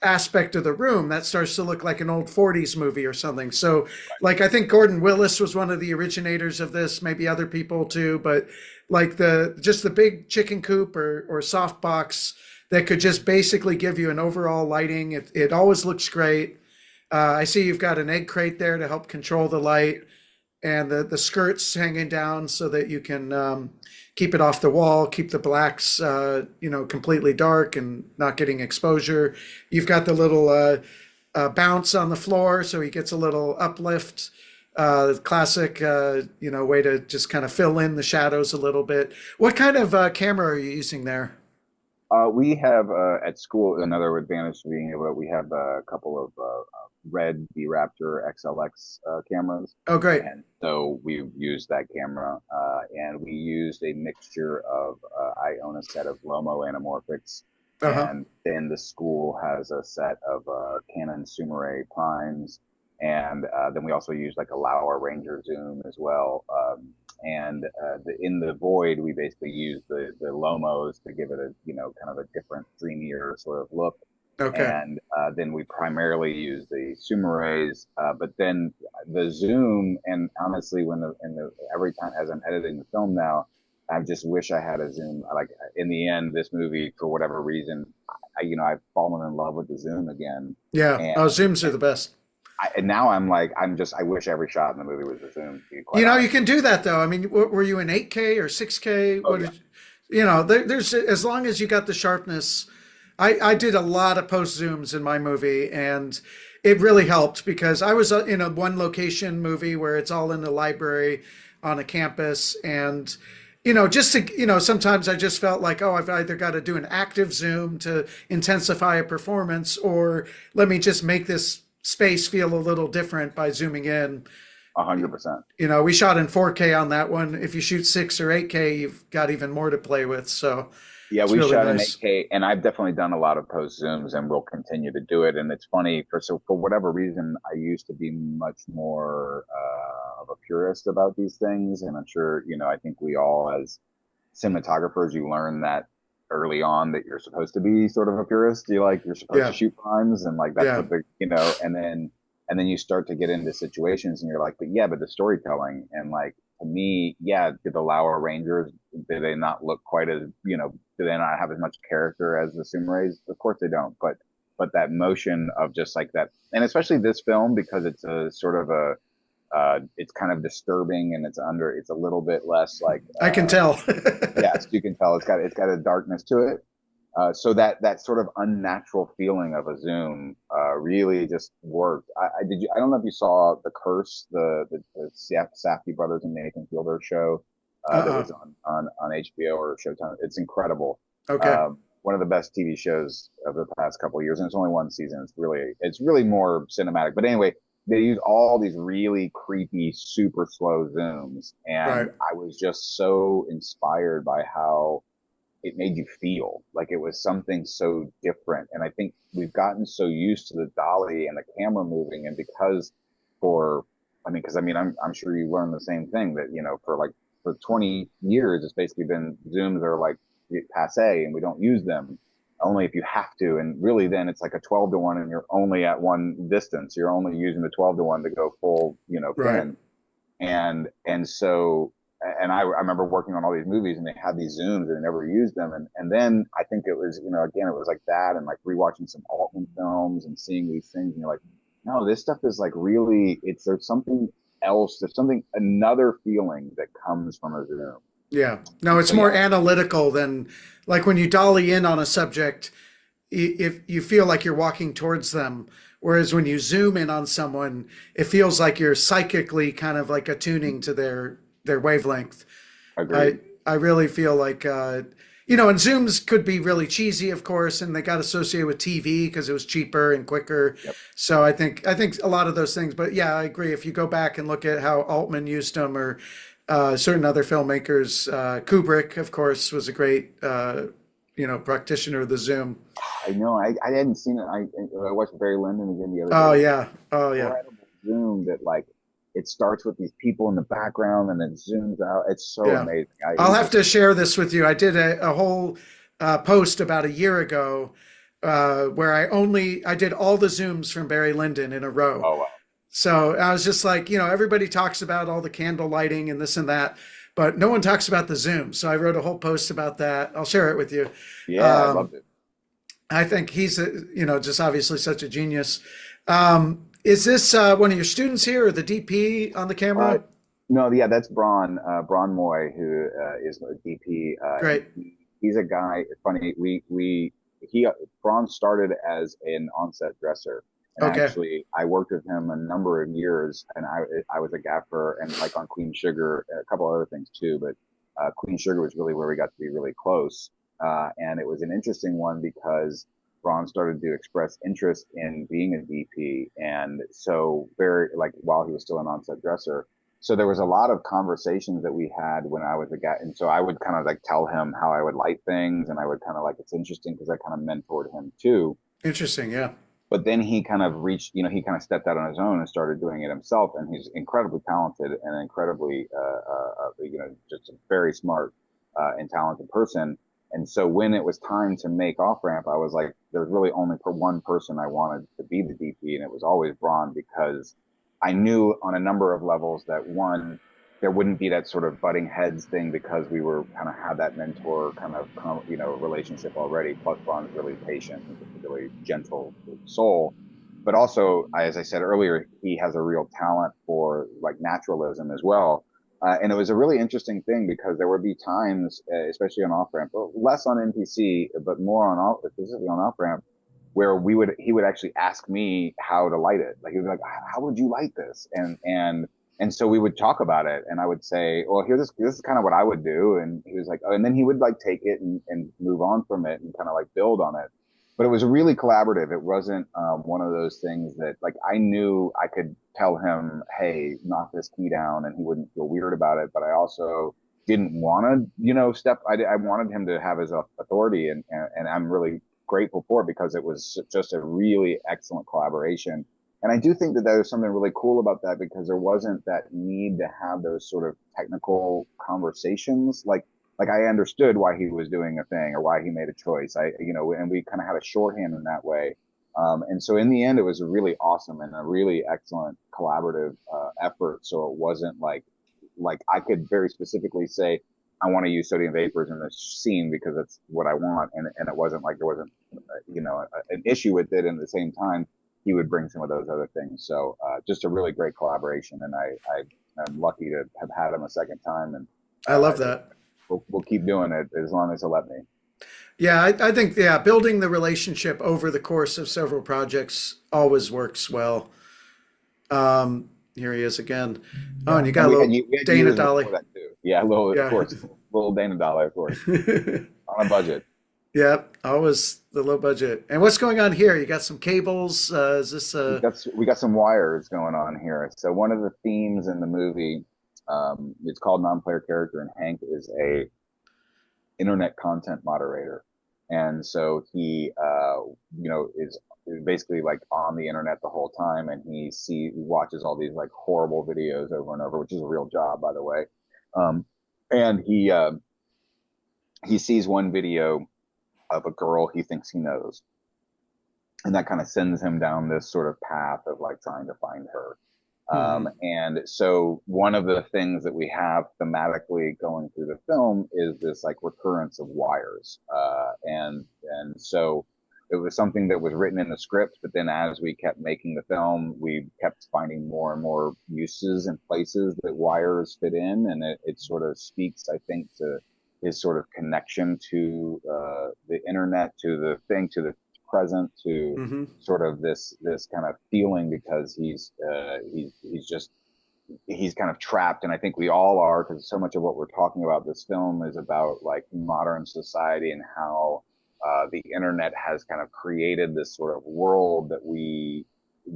aspect of the room. That starts to look like an old 40s movie or something. So like I think Gordon Willis was one of the originators of this, maybe other people too, but like the big chicken coop or softbox that could just basically give you an overall lighting. It always looks great. I see you've got an egg crate there to help control the light, and the skirts hanging down so that you can keep it off the wall, keep the blacks, completely dark and not getting exposure. You've got the little bounce on the floor, so he gets a little uplift. Classic, way to just kind of fill in the shadows a little bit. What kind of camera are you using there? We have at school another advantage to being able to, we have a couple of red B Raptor XLX cameras, Oh, great. and so we used that camera, and we used a mixture of. I own a set of Lomo anamorphics, Uh-huh. and then the school has a set of Canon Sumire primes, and then we also use like a Laowa Ranger zoom as well. In the void, we basically use the Lomos to give it a kind of a different dreamier sort of look, Okay. and then we primarily use the Sumirays, but then the zoom, and honestly, every time as I'm editing the film now, I just wish I had a zoom. Like in the end, this movie, for whatever reason, I've fallen in love with the zoom again, Yeah. and Oh, zooms are the best. and now I'm like, I wish every shot in the movie was a zoom, to be quite You honest. can do that though. I mean, were you in 8K or 6K? Oh What yeah. did, there's as long as you got the sharpness. I did a lot of post zooms in my movie, and it really helped because I was in a one location movie where it's all in the library on a campus, and just to sometimes I just felt like, oh, I've either got to do an active zoom to intensify a performance, or let me just make this space feel a little different by zooming in. 100%. We shot in 4K on that one. If you shoot 6 or 8K, you've got even more to play with. So Yeah, it's we really shot in nice. 8K, and I've definitely done a lot of post zooms, and will continue to do it. And it's funny, for whatever reason, I used to be much more of a purist about these things, and I'm sure I think we all, as cinematographers, you learn that early on that you're supposed to be sort of a purist. You're supposed to Yeah, shoot primes, and like that's yeah. what and then you start to get into situations, and you're like, but the storytelling, and like to me, yeah, did the Laowa Rangers, did they not look quite as do they not have as much character as the Sumerays? Of course they don't, but that motion of just like that, and especially this film, because it's a sort of a it's kind of disturbing, and it's a little bit less like I can tell. yes, you can tell it's got a darkness to it. So that sort of unnatural feeling of a zoom really just worked. I don't know if you saw The Curse, the Safdie brothers and Nathan Fielder show that Uh-uh. was on HBO or Showtime. It's incredible. Okay. One of the best TV shows of the past couple of years, and it's only one season. It's really more cinematic. But anyway, they use all these really creepy, super slow zooms, and Right. I was just so inspired by how it made you feel like it was something so different. And I think we've gotten so used to the dolly and the camera moving, and I'm sure you learned the same thing that for 20 years it's basically been zooms are like passe, and we don't use them only if you have to. And really, then it's like a 12-to-1, and you're only at one distance. You're only using the 12-to-1 to go full, Right. pin. And so I remember working on all these movies, and they had these zooms and they never used them. And then I think it was, again, it was like that, and like rewatching some Altman films and seeing these things, and you're like, no, this stuff is like really, there's something else. There's another feeling that comes from a zoom. Yeah. No, And it's so, more yeah, analytical than like when you dolly in on a subject, if you feel like you're walking towards them. Whereas when you zoom in on someone, it feels like you're psychically kind of like attuning to their wavelength. I agreed. I really feel like You know, and Zooms could be really cheesy, of course, and they got associated with TV because it was cheaper and quicker. Yep. So I think a lot of those things. But yeah, I agree. If you go back and look at how Altman used them, or certain other filmmakers, Kubrick, of course, was a great practitioner of the Zoom. I know. I hadn't seen it. I watched Barry Lyndon again the other day. Oh That yeah, oh yeah, incredible zoom that like it starts with these people in the background and then zooms out. It's so yeah. amazing. I'll have to share this with you. I did a whole post about a year ago where I did all the zooms from Barry Lyndon in a row. Oh wow. So I was just like, everybody talks about all the candle lighting and this and that, but no one talks about the zoom. So I wrote a whole post about that. I'll share it with you. Yeah, I Um, loved it. I think he's, just obviously such a genius. Is this one of your students here or the DP on the Uh, camera? no, yeah, that's Braun, Braun Moy, who is a DP, and Great. he's a guy. It's funny, he Braun started as an onset dresser, and Okay. actually, I worked with him a number of years, and I was a gaffer, and like on Queen Sugar, a couple other things too, but Queen Sugar was really where we got to be really close, and it was an interesting one because Braun started to express interest in being a DP. And so very like while he was still an onset dresser. So there was a lot of conversations that we had when I was a guy. And so I would kind of like tell him how I would light things. And I would kind of like, it's interesting because I kind of mentored him too. Interesting. Yeah. But then he kind of reached, he kind of stepped out on his own and started doing it himself. And he's incredibly talented and incredibly, just a very smart and talented person. And so when it was time to make off ramp, I was like, there was really only for one person I wanted to be the DP, and it was always Braun because I knew on a number of levels that one, there wouldn't be that sort of butting heads thing because we were kind of had that mentor kind of relationship already. Plus, Braun's really patient and just a really gentle soul. But also, as I said earlier, he has a real talent for like naturalism as well. And it was a really interesting thing because there would be times, especially on off ramp, less on NPC, but more on specifically on off ramp, where he would actually ask me how to light it. Like he was like, "How would you light this?" And so we would talk about it, and I would say, "Well, this is kind of what I would do," and he was like, "Oh," and then he would like take it and move on from it and kind of like build on it. But it was really collaborative. It wasn't one of those things that like I knew I could tell him, "Hey, knock this key down," and he wouldn't feel weird about it. But I also didn't want to, step. I wanted him to have his authority, and I'm really grateful for it because it was just a really excellent collaboration. And I do think that there's something really cool about that because there wasn't that need to have those sort of technical conversations. Like I understood why he was doing a thing or why he made a choice. And we kind of had a shorthand in that way. And so in the end, it was a really awesome and a really excellent collaborative effort. So it wasn't like I could very specifically say, I want to use sodium vapors in this scene because that's what I want. And it wasn't like there wasn't, an issue with it. And at the same time, he would bring some of those other things. So just a really great collaboration. And I'm lucky to have had him a second time. And I love that. we'll keep doing it as long as he'll let me. Yeah, I think building the relationship over the course of several projects always works well. Here he is again. Oh, and Yeah. you And got a little we had Dana years Dolly. before that too. Yeah, a little, of Yeah. course, little Dana Dollar, of course, on a budget. Yeah, always the low budget. And what's going on here? You got some cables. Is this We got some wires going on here. So one of the themes in the movie, it's called non-player character, and Hank is a internet content moderator, and so he, is basically like on the internet the whole time, and he watches all these like horrible videos over and over, which is a real job, by the way. Um, and he sees one video of a girl he thinks he knows, and that kind of sends him down this sort of path of like trying to find her. hmm And so one of the things that we have thematically going through the film is this like recurrence of wires. And so it was something that was written in the script, but then as we kept making the film, we kept finding more and more uses and places that wires fit in. And it sort of speaks, I think, to his sort of connection to the internet, to the thing, to the present, to hmm sort of this kind of feeling because he's just he's kind of trapped, and I think we all are, because so much of what we're talking about this film is about like modern society and how the internet has kind of created this sort of world that we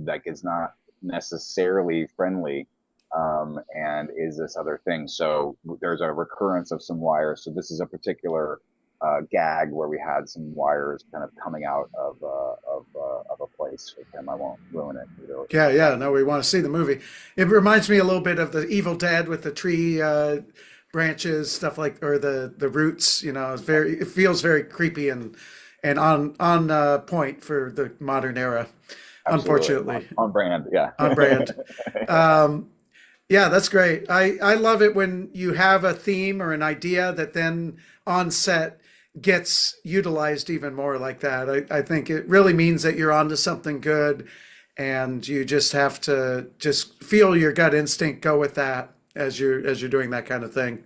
like is not necessarily friendly, and is this other thing. So there's a recurrence of some wires. So this is a particular gag where we had some wires kind of coming out of a place with him. I won't ruin it either. Yeah, yeah. No, we want to see the movie. It reminds me a little bit of the Evil Dead with the tree branches, stuff like, or the roots. You know, it feels very creepy and on point for the modern era. Absolutely. Unfortunately, On brand, yeah. on brand. Um, yeah, that's great. I love it when you have a theme or an idea that then on set gets utilized even more like that. I think it really means that you're onto something good, and you just have to just feel your gut instinct, go with that as you're doing that kind of thing.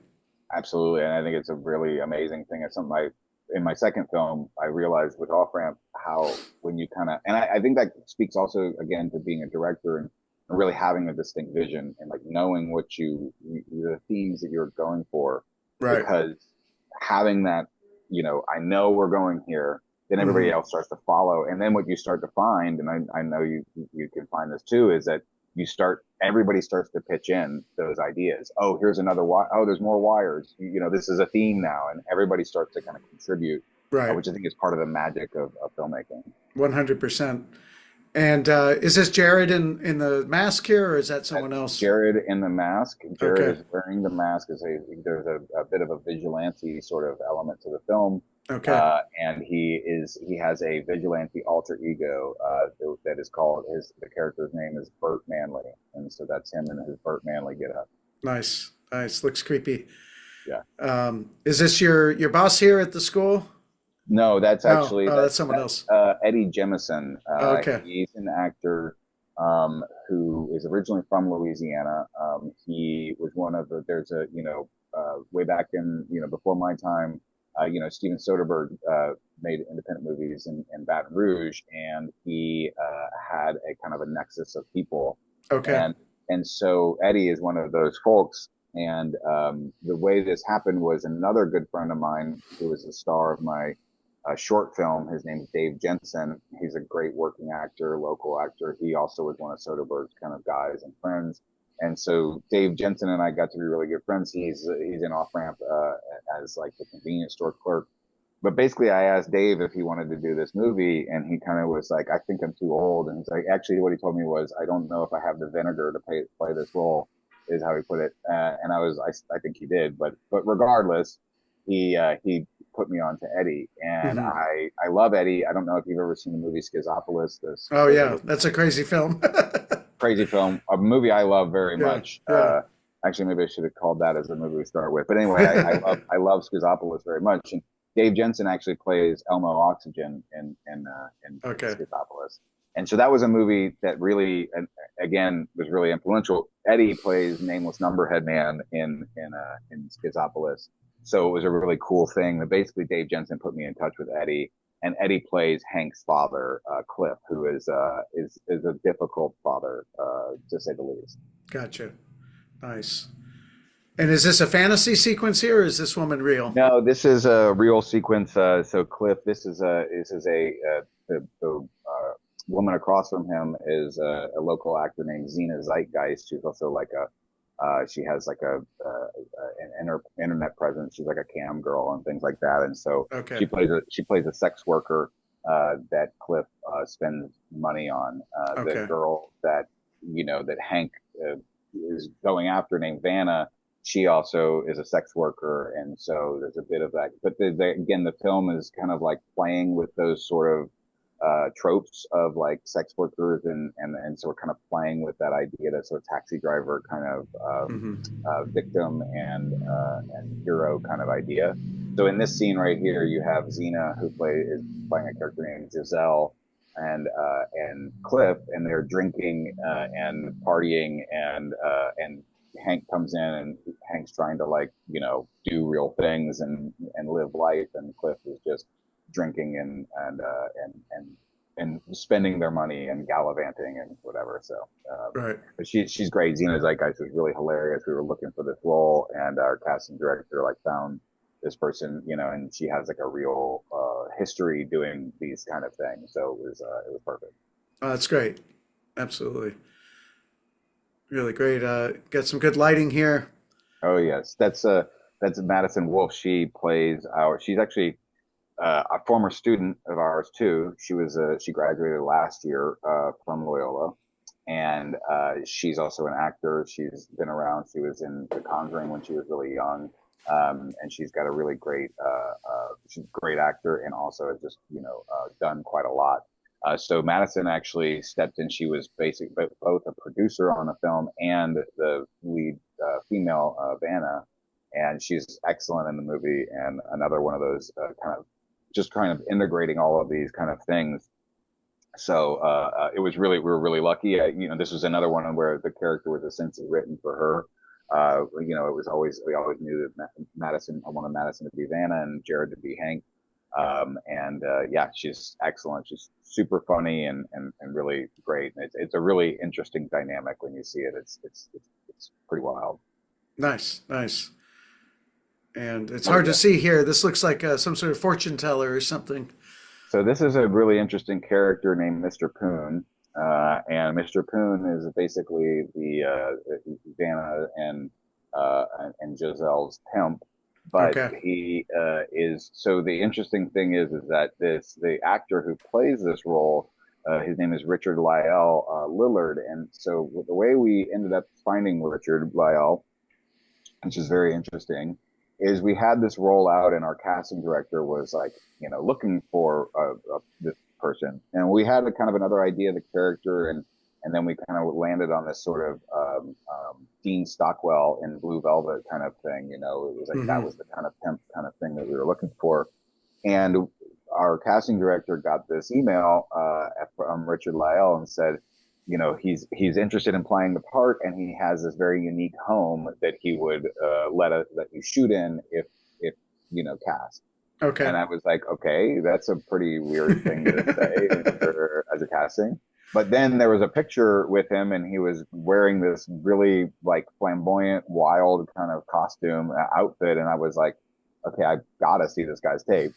Absolutely, and I think it's a really amazing thing. It's something in my second film, I realized with Off Ramp how when you kind of, and I think that speaks also again to being a director and really having a distinct vision and like knowing what the themes that you're going for, Right. because having that, I know we're going here, then everybody Hmm. else starts to follow, and then what you start to find, and I know you can find this too, is that everybody starts to pitch in those ideas. Oh, here's another wire. Oh, there's more wires. This is a theme now, and everybody starts to kind of contribute, Right. which I think is part of the magic of filmmaking. 100%. And is this Jared in the mask here, or is that That's someone else? Jared in the mask. Jared Okay. is wearing the mask. There's a bit of a vigilante sort of element to the film, Okay. and he has a vigilante alter ego that is called the character's name is Burt Manley, and so that's him in his Burt Manley getup. Nice. Nice. Looks creepy. Yeah. Is this your boss here at the school? No, that's No. actually Oh, that's someone else. Eddie Jemison. Okay. He's an actor who is originally from Louisiana. He was one of the there's a way back in before my time. Steven Soderbergh made independent movies in Baton Rouge, and he had a kind of a nexus of people, Okay. and so Eddie is one of those folks. And the way this happened was another good friend of mine who was the star of my short film. His name is Dave Jensen. He's a great working actor, local actor. He also was one of Soderbergh's kind of guys and friends. And so Dave Jensen and I got to be really good friends. He's in Off Ramp as like the convenience store clerk. But basically, I asked Dave if he wanted to do this movie, and he kind of was like, "I think I'm too old." And he's like, "Actually, what he told me was, I don't know if I have the vinegar to play this role," is how he put it. And I think he did. But regardless, he put me on to Eddie, and Hmm. I love Eddie. I don't know if you've ever seen the movie Schizopolis, this Oh yeah, David that's a crazy film. crazy film, a movie I love very Yeah. much. Yeah. Actually, maybe I should have called that as the movie we start with. But anyway, I love Schizopolis very much, and Dave Jensen actually plays Elmo Oxygen in Okay. Schizopolis, and so that was a movie that really, again, was really influential. Eddie plays Nameless Numberhead Man in Schizopolis, so it was a really cool thing. That basically Dave Jensen put me in touch with Eddie, and Eddie plays Hank's father, Cliff, who is a difficult father, to say the least. Gotcha. Nice. And is this a fantasy sequence here, or is this woman real? No, this is a real sequence. So Cliff, the woman across from him is a local actor named Xena Zeitgeist. She's also like she has like an internet presence. She's like a cam girl and things like that. And so Okay. she plays a sex worker that Cliff spends money on. The Okay. girl that Hank is going after, named Vanna, she also is a sex worker, and so there's a bit of that. But again, the film is kind of like playing with those sort of tropes of like sex workers, and so we're kind of playing with that idea, that sort of taxi driver kind of Hmm. victim and hero kind of idea. So in this scene right here, you have Xena, who is playing a character named Giselle, and Cliff, and they're drinking and partying, and Hank comes in, and Hank's trying to like do real things and live life, and Cliff is just drinking and and spending their money and gallivanting and whatever. So, Right. but she's great. Xena Zeitgeist was really hilarious. We were looking for this role, and our casting director like found this person, and she has like a real history doing these kind of things. So it was perfect. Oh, that's great. Absolutely. Really great. Got some good lighting here. Oh yes, that's Madison Wolf. She's actually a former student of ours too. She graduated last year from Loyola, and she's also an actor. She's been around. She was in The Conjuring when she was really young, and she's got a really great. She's a great actor, and also has just done quite a lot. So Madison actually stepped in. She was basically both a producer on the film and the lead female Vanna, and she's excellent in the movie. And another one of those kind of integrating all of these kind of things. So it was we were really lucky. This was another one where the character was essentially written for her. We always knew that I wanted Madison to be Vanna and Jared to be Hank. Yeah, she's excellent. She's super funny and really great. And it's a really interesting dynamic when you see it. It's pretty wild. Nice, nice. And it's hard to see here. This looks like some sort of fortune teller or something. So this is a really interesting character named Mr. Poon. And Mr. Poon is basically the Vanna and Giselle's pimp. But Okay. he is so the interesting thing is that the actor who plays this role, his name is Richard Lyle Lillard, and so the way we ended up finding Richard Lyle, which is very interesting, is we had this role out, and our casting director was like, looking for this person, and we had a kind of another idea of the character, and then we kind of landed on this sort of Dean Stockwell in Blue Velvet kind of thing. It was like that was the kind of pimp kind of thing that we were looking for. And our casting director got this email from Richard Lyle and said, he's interested in playing the part, and he has this very unique home that he would let you shoot in if cast. Okay. And I was like, okay, that's a pretty weird thing to say as a casting. But then there was a picture with him, and he was wearing this really like flamboyant, wild kind of costume outfit, and I was like, okay, I've got to see this guy's tape.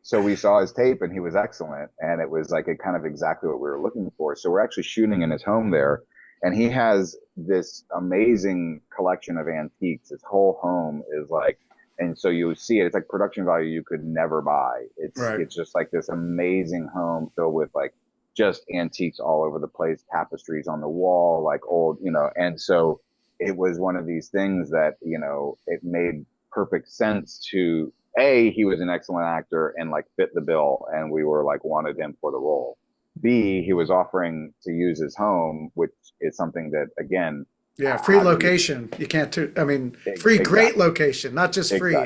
So we saw his tape, and he was excellent, and it was like kind of exactly what we were looking for. So we're actually shooting in his home there, and he has this amazing collection of antiques. His whole home is like, and so you see it. It's like production value you could never buy. It's just like this amazing home filled with like just antiques all over the place, tapestries on the wall, like old, and so it was one of these things that, it made perfect sense to he was an excellent actor and like fit the bill, and we were like wanted him for the role. B, he was offering to use his home, which is something that again, yeah, free location. You can't free great location, not just free,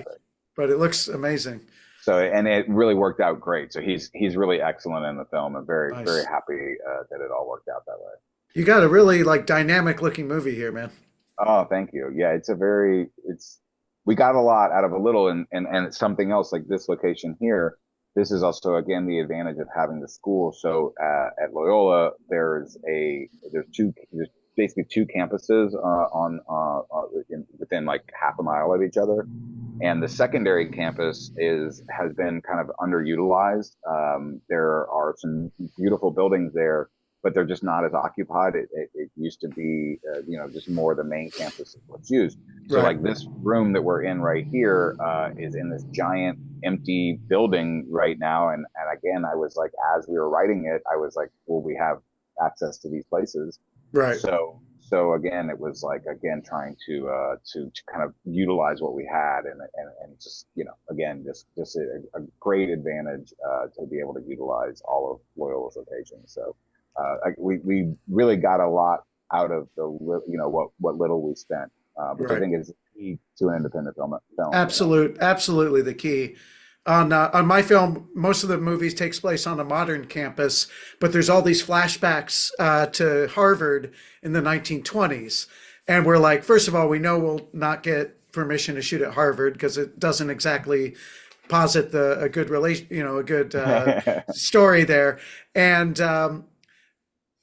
but it looks amazing. So, and it really worked out great. So he's really excellent in the film, and very, Nice. very happy that it all worked out that way. You got a really like dynamic looking movie here, man. Oh, thank you. Yeah, we got a lot out of a little, and it's something else like this location here. This is also again the advantage of having the school. So at Loyola, there's basically two campuses within like half a mile of each other. And the secondary campus has been kind of underutilized. There are some beautiful buildings there, but they're just not as occupied. It used to be, just more the main campus is what's used. So like this room that we're in right here is in this giant empty building right now. And again, I was like, as we were writing it, I was like, well, we have access to these places. Right. So again, it was like trying to kind of utilize what we had, and just again just a great advantage to be able to utilize all of Loyola's locations. So we really got a lot out of the what little we spent, which I think is key to an independent film. Absolutely the key. On my film, most of the movies takes place on a modern campus, but there's all these flashbacks to Harvard in the 1920s. And we're like, first of all, we know we'll not get permission to shoot at Harvard because it doesn't exactly posit a good relation, a good story there. And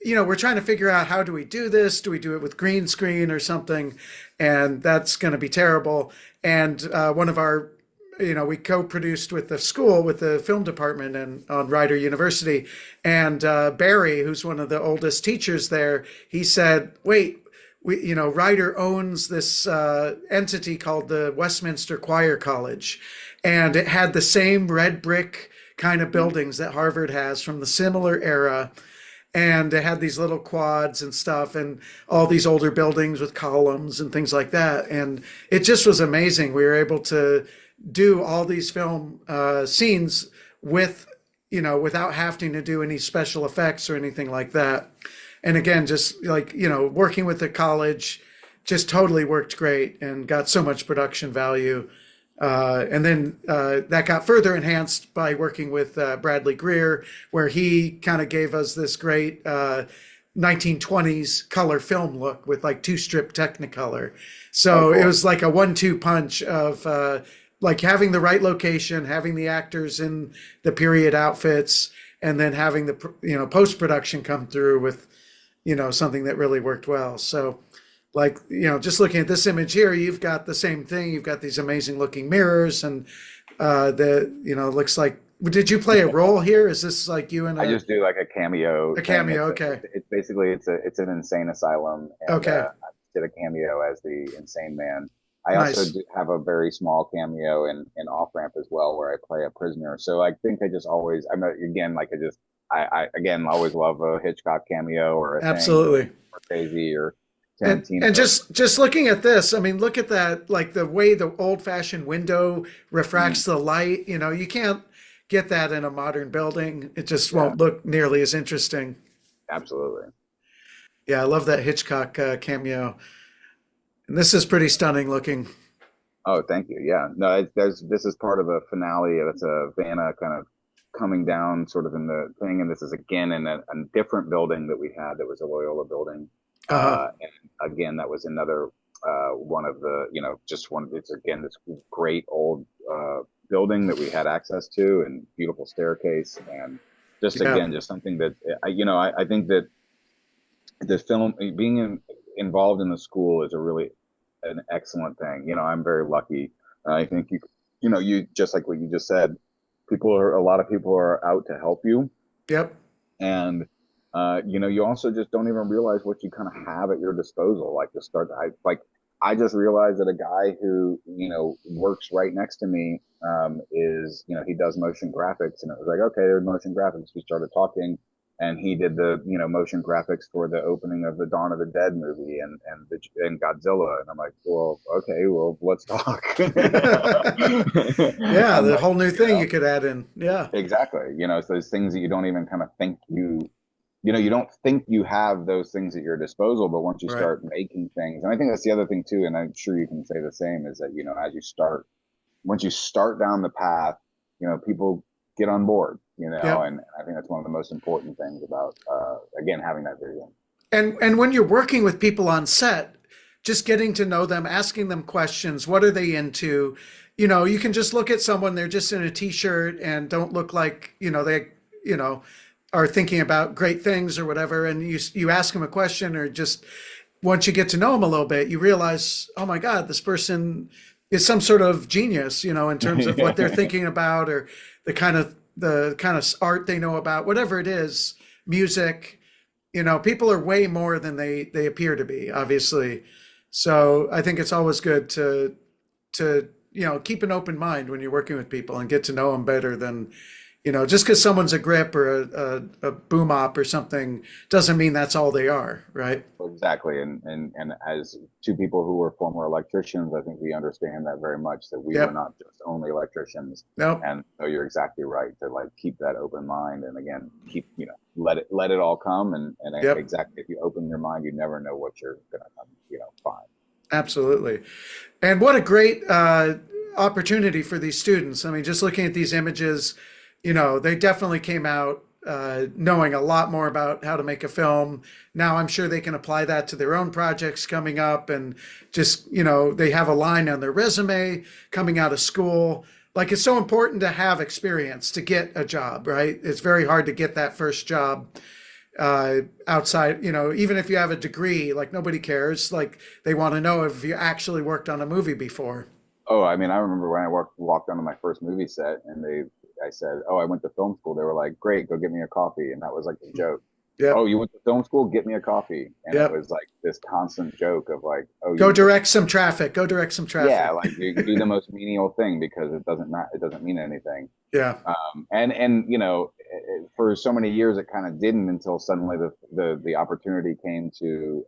we're trying to figure out, how do we do this? Do we do it with green screen or something? And that's going to be terrible. And one of our, we co-produced with the school, with the film department and on Rider University. And Barry, who's one of the oldest teachers there, he said, wait, Rider owns this entity called the Westminster Choir College. And it had the same red brick kind of buildings that Harvard has from the similar era. And it had these little quads and stuff and all these older buildings with columns and things like that. And it just was amazing. We were able to do all these film scenes without having to do any special effects or anything like that. And again, just like, working with the college just totally worked great and got so much production value. And then that got further enhanced by working with Bradley Greer, where he kind of gave us this great 1920s color film look with like 2-strip Technicolor. So It was like a 1-2 punch of like having the right location, having the actors in the period outfits, and then having the post-production come through with something that really worked well. So like, just looking at this image here, you've got the same thing. You've got these amazing looking mirrors and looks like, did you play a role here? Is this like you and I just do like a cameo. A cameo, okay. It's basically, it's an insane asylum. And, okay. I did a cameo as the insane man. I Nice. also do have a very small cameo in Off Ramp as well, where I play a prisoner. So I think I always love a Hitchcock cameo or a Absolutely. thing, or crazy or and just looking at this, I mean, look at that, like the way the old-fashioned window refracts the light. You can't get that in a modern building. It just won't look nearly as interesting. Absolutely. Yeah, I love that Hitchcock cameo. And this is pretty stunning looking. Oh, thank you. Yeah, no, this is part of a finale. It's a Vanna kind of coming down sort of in the thing. And this is again in a different building that we had that was a Loyola building. And again, that was another one of the, it's again this great old building that we had access to, and beautiful staircase, and just something that I think that the film being involved in the school is an excellent thing. I'm very lucky. I think you just like what you just said, a lot of people are out to help you. Yep. And you also just don't even realize what you kind of have at your disposal. Like I just realized that a guy who, works right next to me, he does motion graphics, and it was like, okay, there's motion graphics. We started talking, and he did the, motion graphics for the opening of the Dawn of the Dead movie and Godzilla. And I'm like, well, okay, well, let's talk. Yeah, the whole new thing you could add in. Yeah, exactly. It's those things that you don't even kind of think you don't think you have those things at your disposal, but once you start making things, and I think that's the other thing too, and I'm sure you can say the same, is that, once you start down the path, people get on board, and I think that's one of the most important things about, again, having that vision. And when you're working with people on set, just getting to know them, asking them questions, what are they into? You can just look at someone, they're just in a t-shirt and don't look like, they, are thinking about great things or whatever, and you ask them a question, or just once you get to know them a little bit, you realize, oh my God, this person is some sort of genius, in terms of what they're thinking about, or the kind of art they know about, whatever it is, music. People are way more than they appear to be, obviously. So I think it's always good to keep an open mind when you're working with people and get to know them better than, just because someone's a grip or a boom op or something doesn't mean that's all they are, right? Exactly. And as two people who were former electricians, I think we understand that very much, that we were not just only electricians. Nope. And so you're exactly right to keep that open mind, and again, let it all come. And exactly, if you open your mind, you never know what you're going to find. Absolutely. And what a great opportunity for these students. I mean, just looking at these images, they definitely came out knowing a lot more about how to make a film. Now I'm sure they can apply that to their own projects coming up, and just, they have a line on their resume coming out of school. like it's so important to have experience to get a job, right? It's very hard to get that first job outside, even if you have a degree, like nobody cares. Like they want to know if you actually worked on a movie before. Oh, I mean, I remember when I walked onto my first movie set, and I said, "Oh, I went to film school." They were like, "Great, go get me a coffee," and that was like a joke. Oh, Yep. you went to film school? Get me a coffee, and it Yep. was like this constant joke of like, "Oh, you Go went to direct some traffic. Go direct some yeah, traffic. like you do the most menial thing because it doesn't mean anything." Yeah. And for so many years it kind of didn't until suddenly the opportunity came to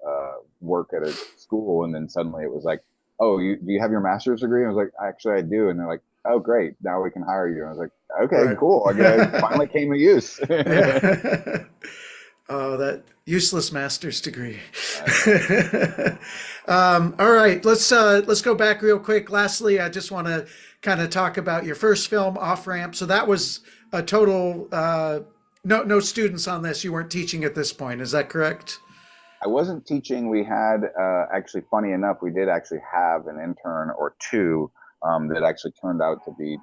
work at a school, and then suddenly it was like, oh, do you have your master's degree? And I was like, actually I do, and they're like, oh great, now we can hire you. And I was like, okay, Right. cool, I guess finally came to use. Yeah. Oh, that useless master's degree. All right, let's go back real quick. Lastly, I just want to kind of talk about your first film, Off Ramp. So that was a total no students on this. You weren't teaching at this point. Is that correct? I wasn't teaching. We had actually, funny enough, we did actually have an intern or two that actually turned out to be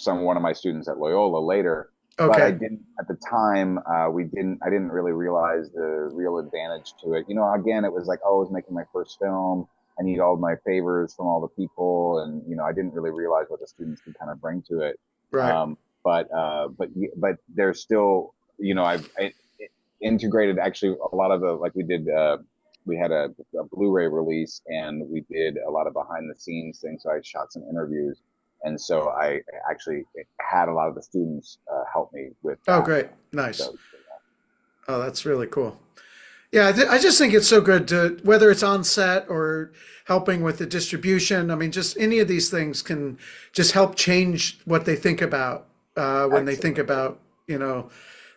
one of my students at Loyola later. But I Okay. didn't at the time. I didn't really realize the real advantage to it. Again, it was like, oh, I was making my first film. I need all my favors from all the people, and I didn't really realize what the students could kind of bring to it. Right. Um, but there's still, I integrated actually a lot of the like we had a Blu-ray release, and we did a lot of behind the scenes things. So I shot some interviews, and so I actually had a lot of the students help me with Oh, that. great. Nice. So Oh, that's really cool. Yeah, I just think it's so good to, whether it's on set or helping with the distribution. I mean, just any of these things can just help change what they think about when they think absolutely. about,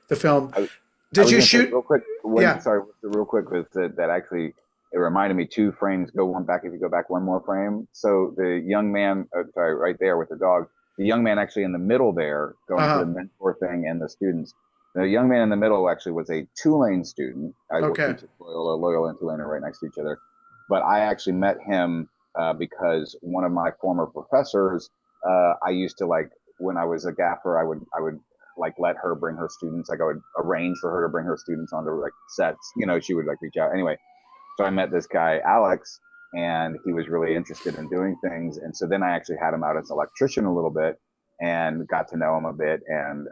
the film. I, I Did was you going to say shoot? real quick. Yeah. Real quick was that actually it reminded me two frames. Go one back if you go back one more frame. So the young man, sorry, right there with the dog. The young man actually in the middle there, going through Uh-huh. the mentor thing and the students. The young man in the middle actually was a Tulane student. We Okay. took Loyola and Tulane are right next to each other. But I actually met him because one of my former professors, I used to like when I was a gaffer, I would like let her bring her students. Like I would arrange for her to bring her students onto like sets. She would like reach out. Anyway, so I met this guy, Alex, and he was really interested in doing things. And so then I actually had him out as an electrician a little bit and got to know him a bit and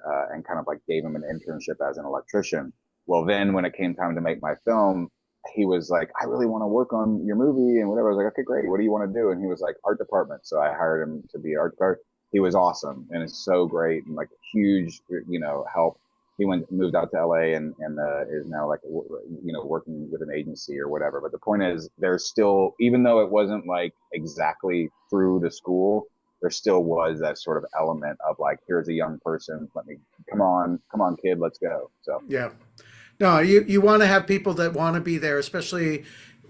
kind of like gave him an internship as an electrician. Well, then when it came time to make my film, he was like, I really want to work on your movie and whatever. I was like, okay, great. What do you want to do? And he was like, art department. So I hired him to be art department. He was awesome and it's so great and like huge, help. He moved out to LA and is now like working with an agency or whatever. But the point is, there's still, even though it wasn't like exactly through the school, there still was that sort of element of like, here's a young person, let me come on, kid, let's go. So Yeah. No, you want to have people that want to be there, especially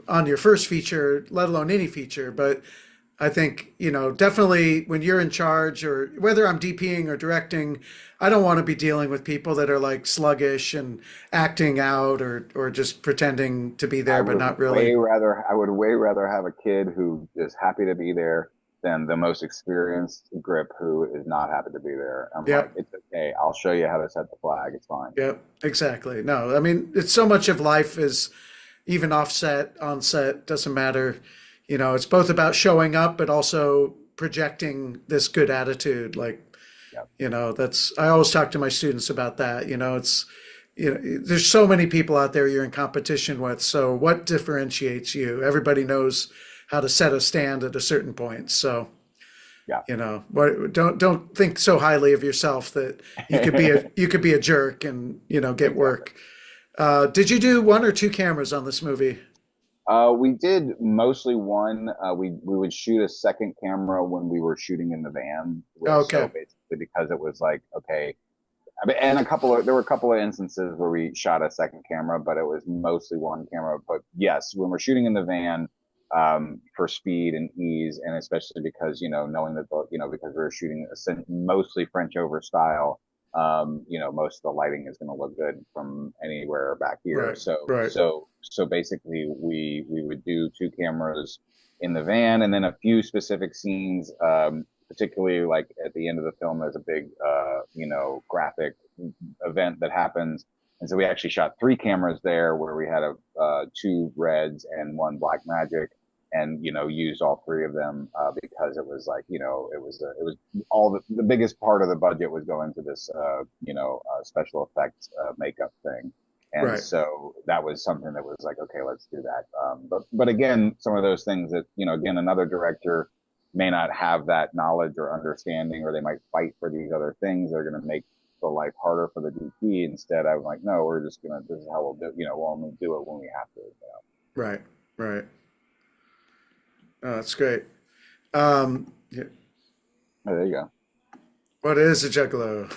on your first feature, let alone any feature. But I think, definitely when you're in charge or whether I'm DPing or directing, I don't want to be dealing with people that are like sluggish and acting out or just pretending to be there, but not really. I would way rather have a kid who is happy to be there than the most experienced grip who is not happy to be there. I'm like, Yep. it's okay. I'll show you how to set the flag. It's fine. Yep. Exactly. No, I mean, it's so much of life is even offset, on set, doesn't matter. It's both about showing up, but also projecting this good attitude. Like, Yeah. I always talk to my students about that. There's so many people out there you're in competition with. So what differentiates you? Everybody knows how to set a stand at a certain point. So, Yeah. don't think so highly of yourself that you could be a jerk and, get Exactly. work. Did you do one or two cameras on this movie? We did mostly one. We would shoot a second camera when we were shooting in the van. So Okay. basically, because it was like, okay, I mean, and there were a couple of instances where we shot a second camera, but it was mostly one camera. But yes, when we're shooting in the van, for speed and ease, and especially because knowing that because we were shooting mostly French over style, most of the lighting is going to look good from anywhere back here. Right. Right. So basically, we would do two cameras in the van, and then a few specific scenes. particularly like at the end of the film, there's a big, graphic event that happens. And so we actually shot 3 cameras there where we had 2 reds and 1 black magic, and used all 3 of them because it was like it was all the biggest part of the budget was going to this special effects makeup thing. And Right. so that was something that was like, okay, let's do that. But again, some of those things that, again, another director may not have that knowledge or understanding, or they might fight for these other things. They're going to make the life harder for the DP. Instead, I'm like, no, this is how we'll do, we'll only do it when we have to. Right. Right. Oh, that's great. Yeah. Oh, there you go. What is a juggalo?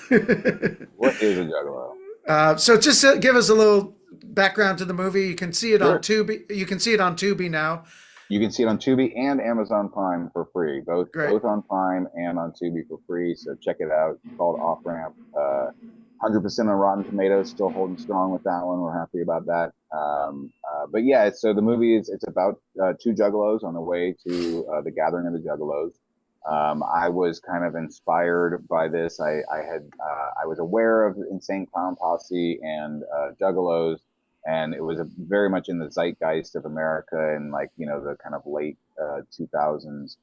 What is a juggalo? So just to give us a little background to the movie. You can see it on Sure. Tubi. You can see it on Tubi now. You can see it on Tubi and Amazon Prime for free. Both Great. both on Prime and on Tubi for free. So check it out. It's called Off Ramp. 100% on Rotten Tomatoes, still holding strong with that one. We're happy about that. But yeah, so the movie it's about 2 juggalos on the way to the gathering of the juggalos. I was kind of inspired by this. I was aware of Insane Clown Posse and juggalos, and it was very much in the zeitgeist of America in like the kind of late 2000s.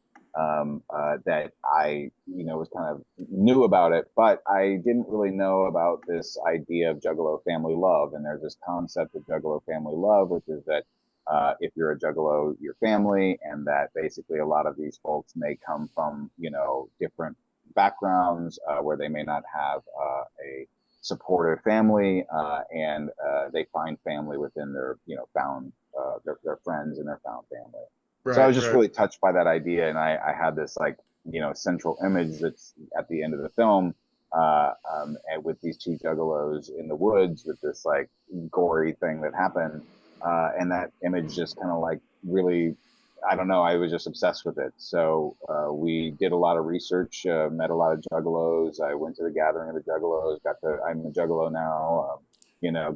That I was kind of knew about it, but I didn't really know about this idea of Juggalo family love. And there's this concept of Juggalo family love, which is that if you're a Juggalo, your family, and that basically a lot of these folks may come from different backgrounds where they may not have a supportive family, and they find family within their found their friends and their found family. So I Right. was just Right. really touched by that idea, and I had this like central image that's at the end of the film, and with these 2 juggalos in the woods with this like gory thing that happened, and that image just kind of like really, I don't know, I was just obsessed with it. So we did a lot of research, met a lot of juggalos. I went to the gathering of the juggalos. I'm a juggalo now.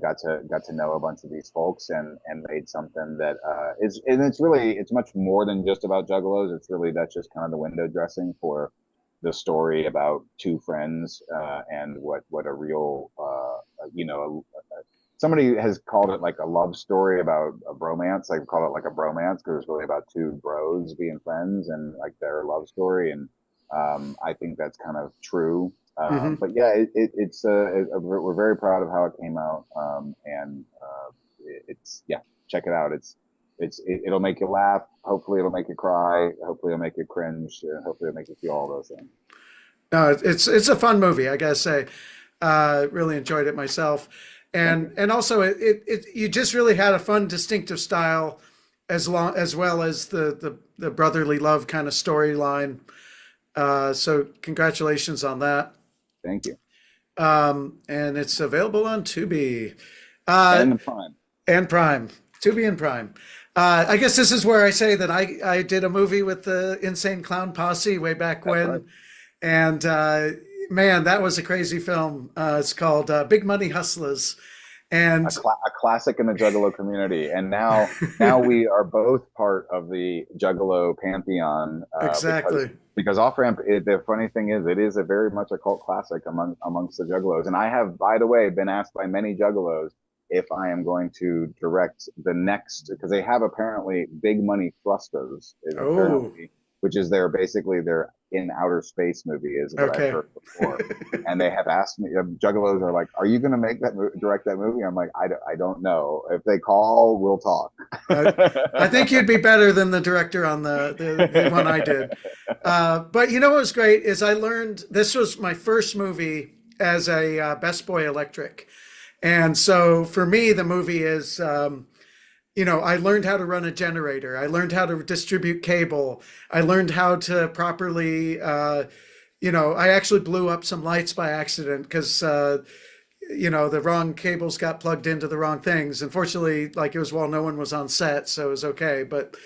Got to know a bunch of these folks, and made something that and it's much more than just about juggalos. That's just kind of the window dressing for the story about 2 friends, and what a real somebody has called it like a love story about a bromance. Like call it like a bromance because it's really about 2 bros being friends and like their love story. And I think that's kind of true. Hmm. But yeah, we're very proud of how it came out. And yeah, check it out. It'll make you laugh. Hopefully it'll make you cry. Hopefully it'll make you cringe. Hopefully it'll make you feel all those things. No, it's a fun movie. I gotta say, really enjoyed it myself, Thank you. and also it you just really had a fun, distinctive style, as well as the brotherly love kind of storyline. So congratulations on that. Thank you. And it's available on Tubi, uh, And the Prime. and Prime. Tubi and Prime. I guess this is where I say that I did a movie with the Insane Clown Posse way back That's right. when, and man, that was a crazy film. It's called Big Money Hustlers, and A classic in the Juggalo community, and now we are both part of the Juggalo pantheon, exactly. because Off Ramp. The funny thing is, it is a very much a cult classic amongst the Juggalos. And I have, by the way, been asked by many Juggalos if I am going to direct the next, because they have apparently Big Money Thrusters, Oh, which is basically their in outer space movie, is what I've okay. heard before. And they have asked me, Juggalos are like, "Are you going to direct that movie?" I'm like, I don't know. If they call, we'll talk. I think you'd be better than the director on the one I did. But you know what was great is I learned this was my first movie as a Best Boy Electric. And so for me, the movie is, I learned how to run a generator. I learned how to distribute cable. I learned how to properly, I actually blew up some lights by accident because, the wrong cables got plugged into the wrong things. Unfortunately, like it was while no one was on set, so it was okay. But,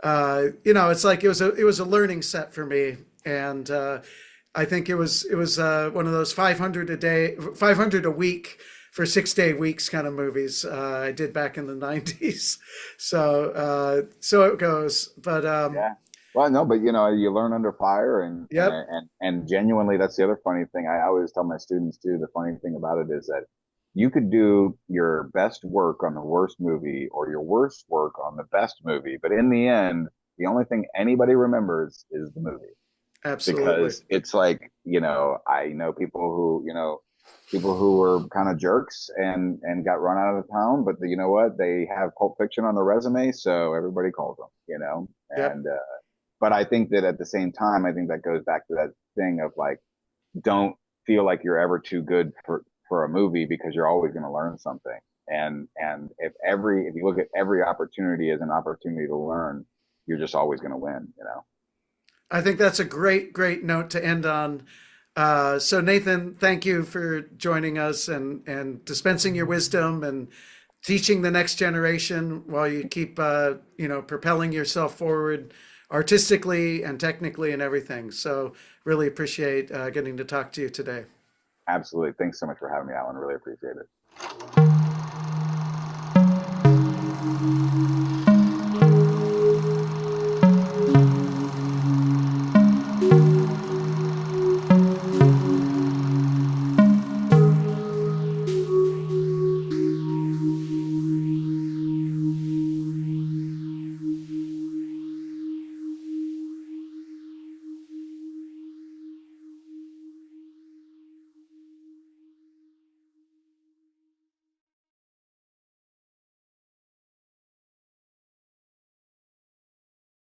it's like it was a learning set for me. And I think it was one of those 500 a day, 500 a week for 6-day weeks kind of movies I did back in the 90s. So it goes. But Yeah. Well, no, but you learn under fire, and Yep. genuinely, that's the other funny thing. I always tell my students too. The funny thing about it is that you could do your best work on the worst movie or your worst work on the best movie, but in the end, the only thing anybody remembers is the movie, Absolutely. because it's like, I know people who were kind of jerks and got run out of town, but you know what? They have Pulp Fiction on their resume, so everybody calls them. Yep. And but I think that at the same time, I think that goes back to that thing of like, don't feel like you're ever too good for a movie, because you're always going to learn something. And if you look at every opportunity as an opportunity to learn, you're just always going to win. I think that's a great, great note to end on. So Nathan, thank you for joining us and dispensing your wisdom and teaching the next generation while you keep propelling yourself forward artistically and technically and everything. So really appreciate getting to talk to you today. Absolutely. Thanks so much for having me, Alan. Really appreciate it.